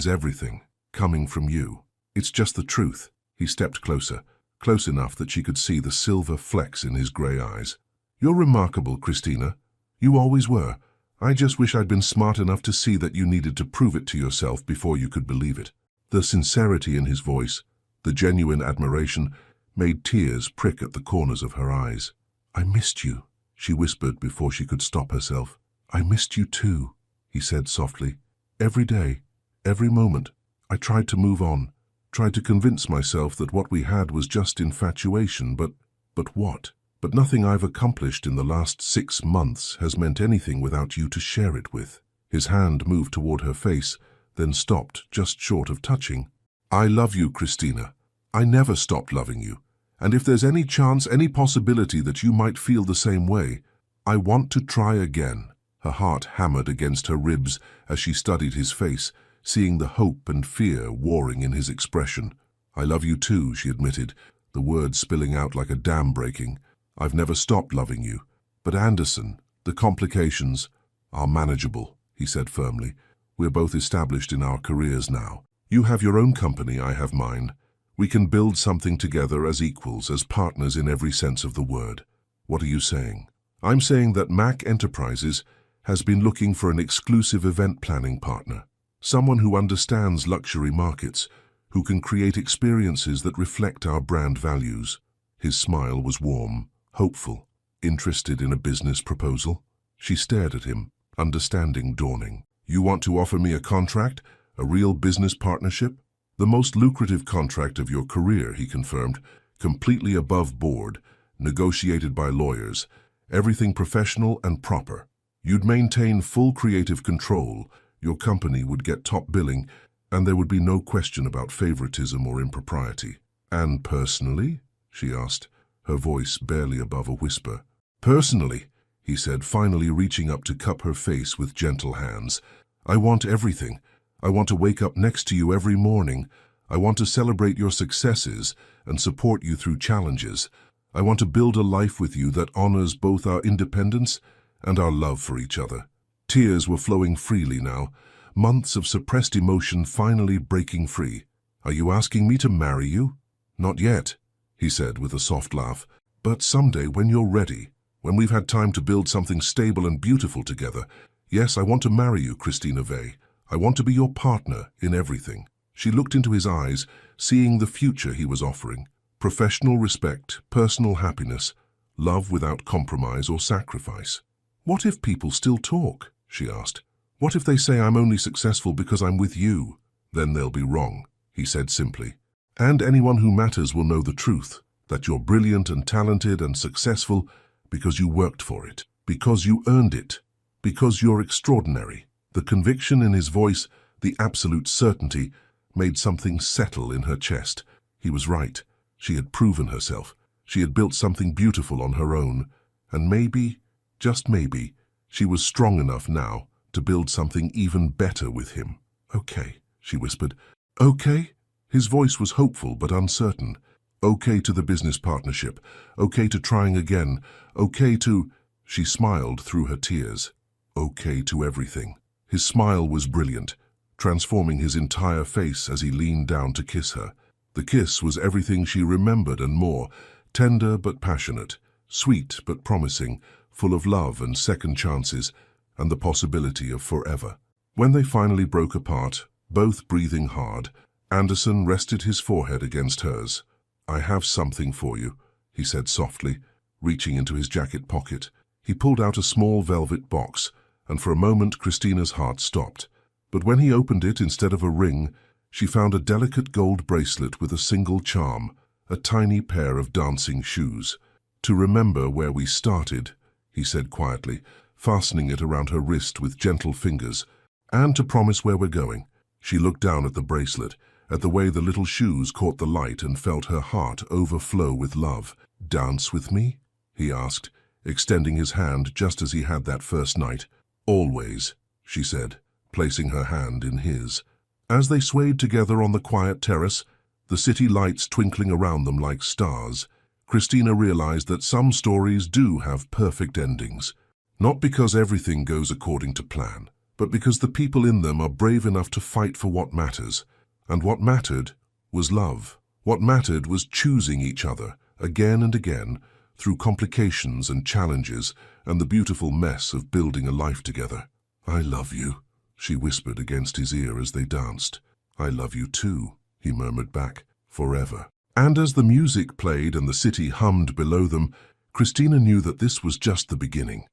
everything, coming from you. It's just the truth. He stepped closer, close enough that she could see the silver flecks in his grey eyes. You're remarkable, Christina. You always were. I just wish I'd been smart enough to see that you needed to prove it to yourself before you could believe it. The sincerity in his voice, the genuine admiration, made tears prick at the corners of her eyes. I missed you, she whispered before she could stop herself. I missed you too, he said softly. Every day, every moment, I tried to move on, tried to convince myself that what we had was just infatuation, but what? But nothing I've accomplished in the last 6 months has meant anything without you to share it with. His hand moved toward her face, then stopped just short of touching. I love you, Christina. I never stopped loving you. And if there's any chance, any possibility that you might feel the same way, I want to try again. Her heart hammered against her ribs as she studied his face, seeing the hope and fear warring in his expression. I love you too, she admitted, the words spilling out like a dam breaking. I've never stopped loving you. But Anderson, the complications are manageable, he said firmly. We're both established in our careers now. You have your own company, I have mine. We can build something together as equals, as partners in every sense of the word. What are you saying? I'm saying that Mac Enterprises has been looking for an exclusive event planning partner, someone who understands luxury markets, who can create experiences that reflect our brand values. His smile was warm, hopeful. Interested in a business proposal? She stared at him, understanding dawning. You want to offer me a contract? A real business partnership? The most lucrative contract of your career, he confirmed, completely above board, negotiated by lawyers, everything professional and proper. You'd maintain full creative control, your company would get top billing, and there would be no question about favoritism or impropriety. And personally? She asked, her voice barely above a whisper. Personally, he said, finally reaching up to cup her face with gentle hands. I want everything. I want to wake up next to you every morning. I want to celebrate your successes and support you through challenges. I want to build a life with you that honors both our independence and our love for each other. Tears were flowing freely now, months of suppressed emotion finally breaking free. Are you asking me to marry you? Not yet, he said with a soft laugh. But someday when you're ready, when we've had time to build something stable and beautiful together, yes, I want to marry you, Christina Vey. I want to be your partner in everything. She looked into his eyes, seeing the future he was offering. Professional respect, personal happiness, love without compromise or sacrifice. What if people still talk? She asked. What if they say I'm only successful because I'm with you? Then they'll be wrong, he said simply. And anyone who matters will know the truth, that you're brilliant and talented and successful because you worked for it, because you earned it, because you're extraordinary. The conviction in his voice, the absolute certainty, made something settle in her chest. He was right. She had proven herself. She had built something beautiful on her own. And maybe, just maybe, she was strong enough now to build something even better with him. Okay, she whispered. Okay? His voice was hopeful but uncertain. Okay to the business partnership. Okay to trying again. Okay to... She smiled through her tears. Okay to everything. His smile was brilliant, transforming his entire face as he leaned down to kiss her. The kiss was everything she remembered and more, tender but passionate, sweet but promising, full of love and second chances, and the possibility of forever. When they finally broke apart, both breathing hard, Anderson rested his forehead against hers. "I have something for you," he said softly, reaching into his jacket pocket. He pulled out a small velvet box, and for a moment Christina's heart stopped. But when he opened it, instead of a ring, she found a delicate gold bracelet with a single charm, a tiny pair of dancing shoes. "To remember where we started," he said quietly, fastening it around her wrist with gentle fingers, "and to promise where we're going." She looked down at the bracelet, at the way the little shoes caught the light, and felt her heart overflow with love. "Dance with me?" he asked, extending his hand just as he had that first night. "Always," she said, placing her hand in his. As they swayed together on the quiet terrace, the city lights twinkling around them like stars, Christina realized that some stories do have perfect endings. Not because everything goes according to plan, but because the people in them are brave enough to fight for what matters. And what mattered was love. What mattered was choosing each other, again and again, through complications and challenges and the beautiful mess of building a life together. "I love you," she whispered against his ear as they danced. "I love you too," he murmured back, "forever." And as the music played and the city hummed below them, Christina knew that this was just the beginning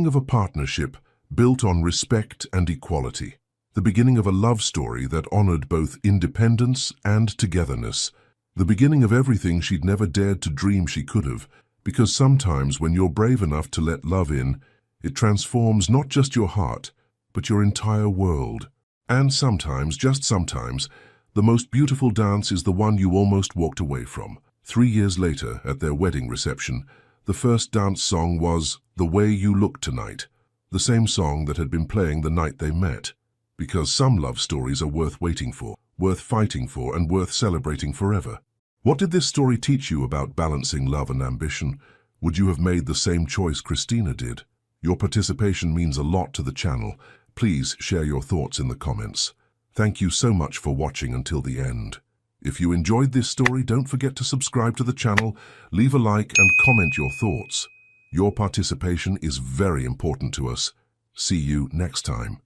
of a partnership built on respect and equality, the beginning of a love story that honored both independence and togetherness, the beginning of everything she'd never dared to dream she could have, because sometimes when you're brave enough to let love in, it transforms not just your heart, but your entire world. And sometimes, just sometimes, the most beautiful dance is the one you almost walked away from. 3 years later, at their wedding reception, the first dance song was "The Way You Look Tonight," the same song that had been playing the night they met. Because some love stories are worth waiting for, worth fighting for, and worth celebrating forever. What did this story teach you about balancing love and ambition? Would you have made the same choice Christina did? Your participation means a lot to the channel. Please share your thoughts in the comments. Thank you so much for watching until the end. If you enjoyed this story, don't forget to subscribe to the channel, leave a like and comment your thoughts. Your participation is very important to us. See you next time.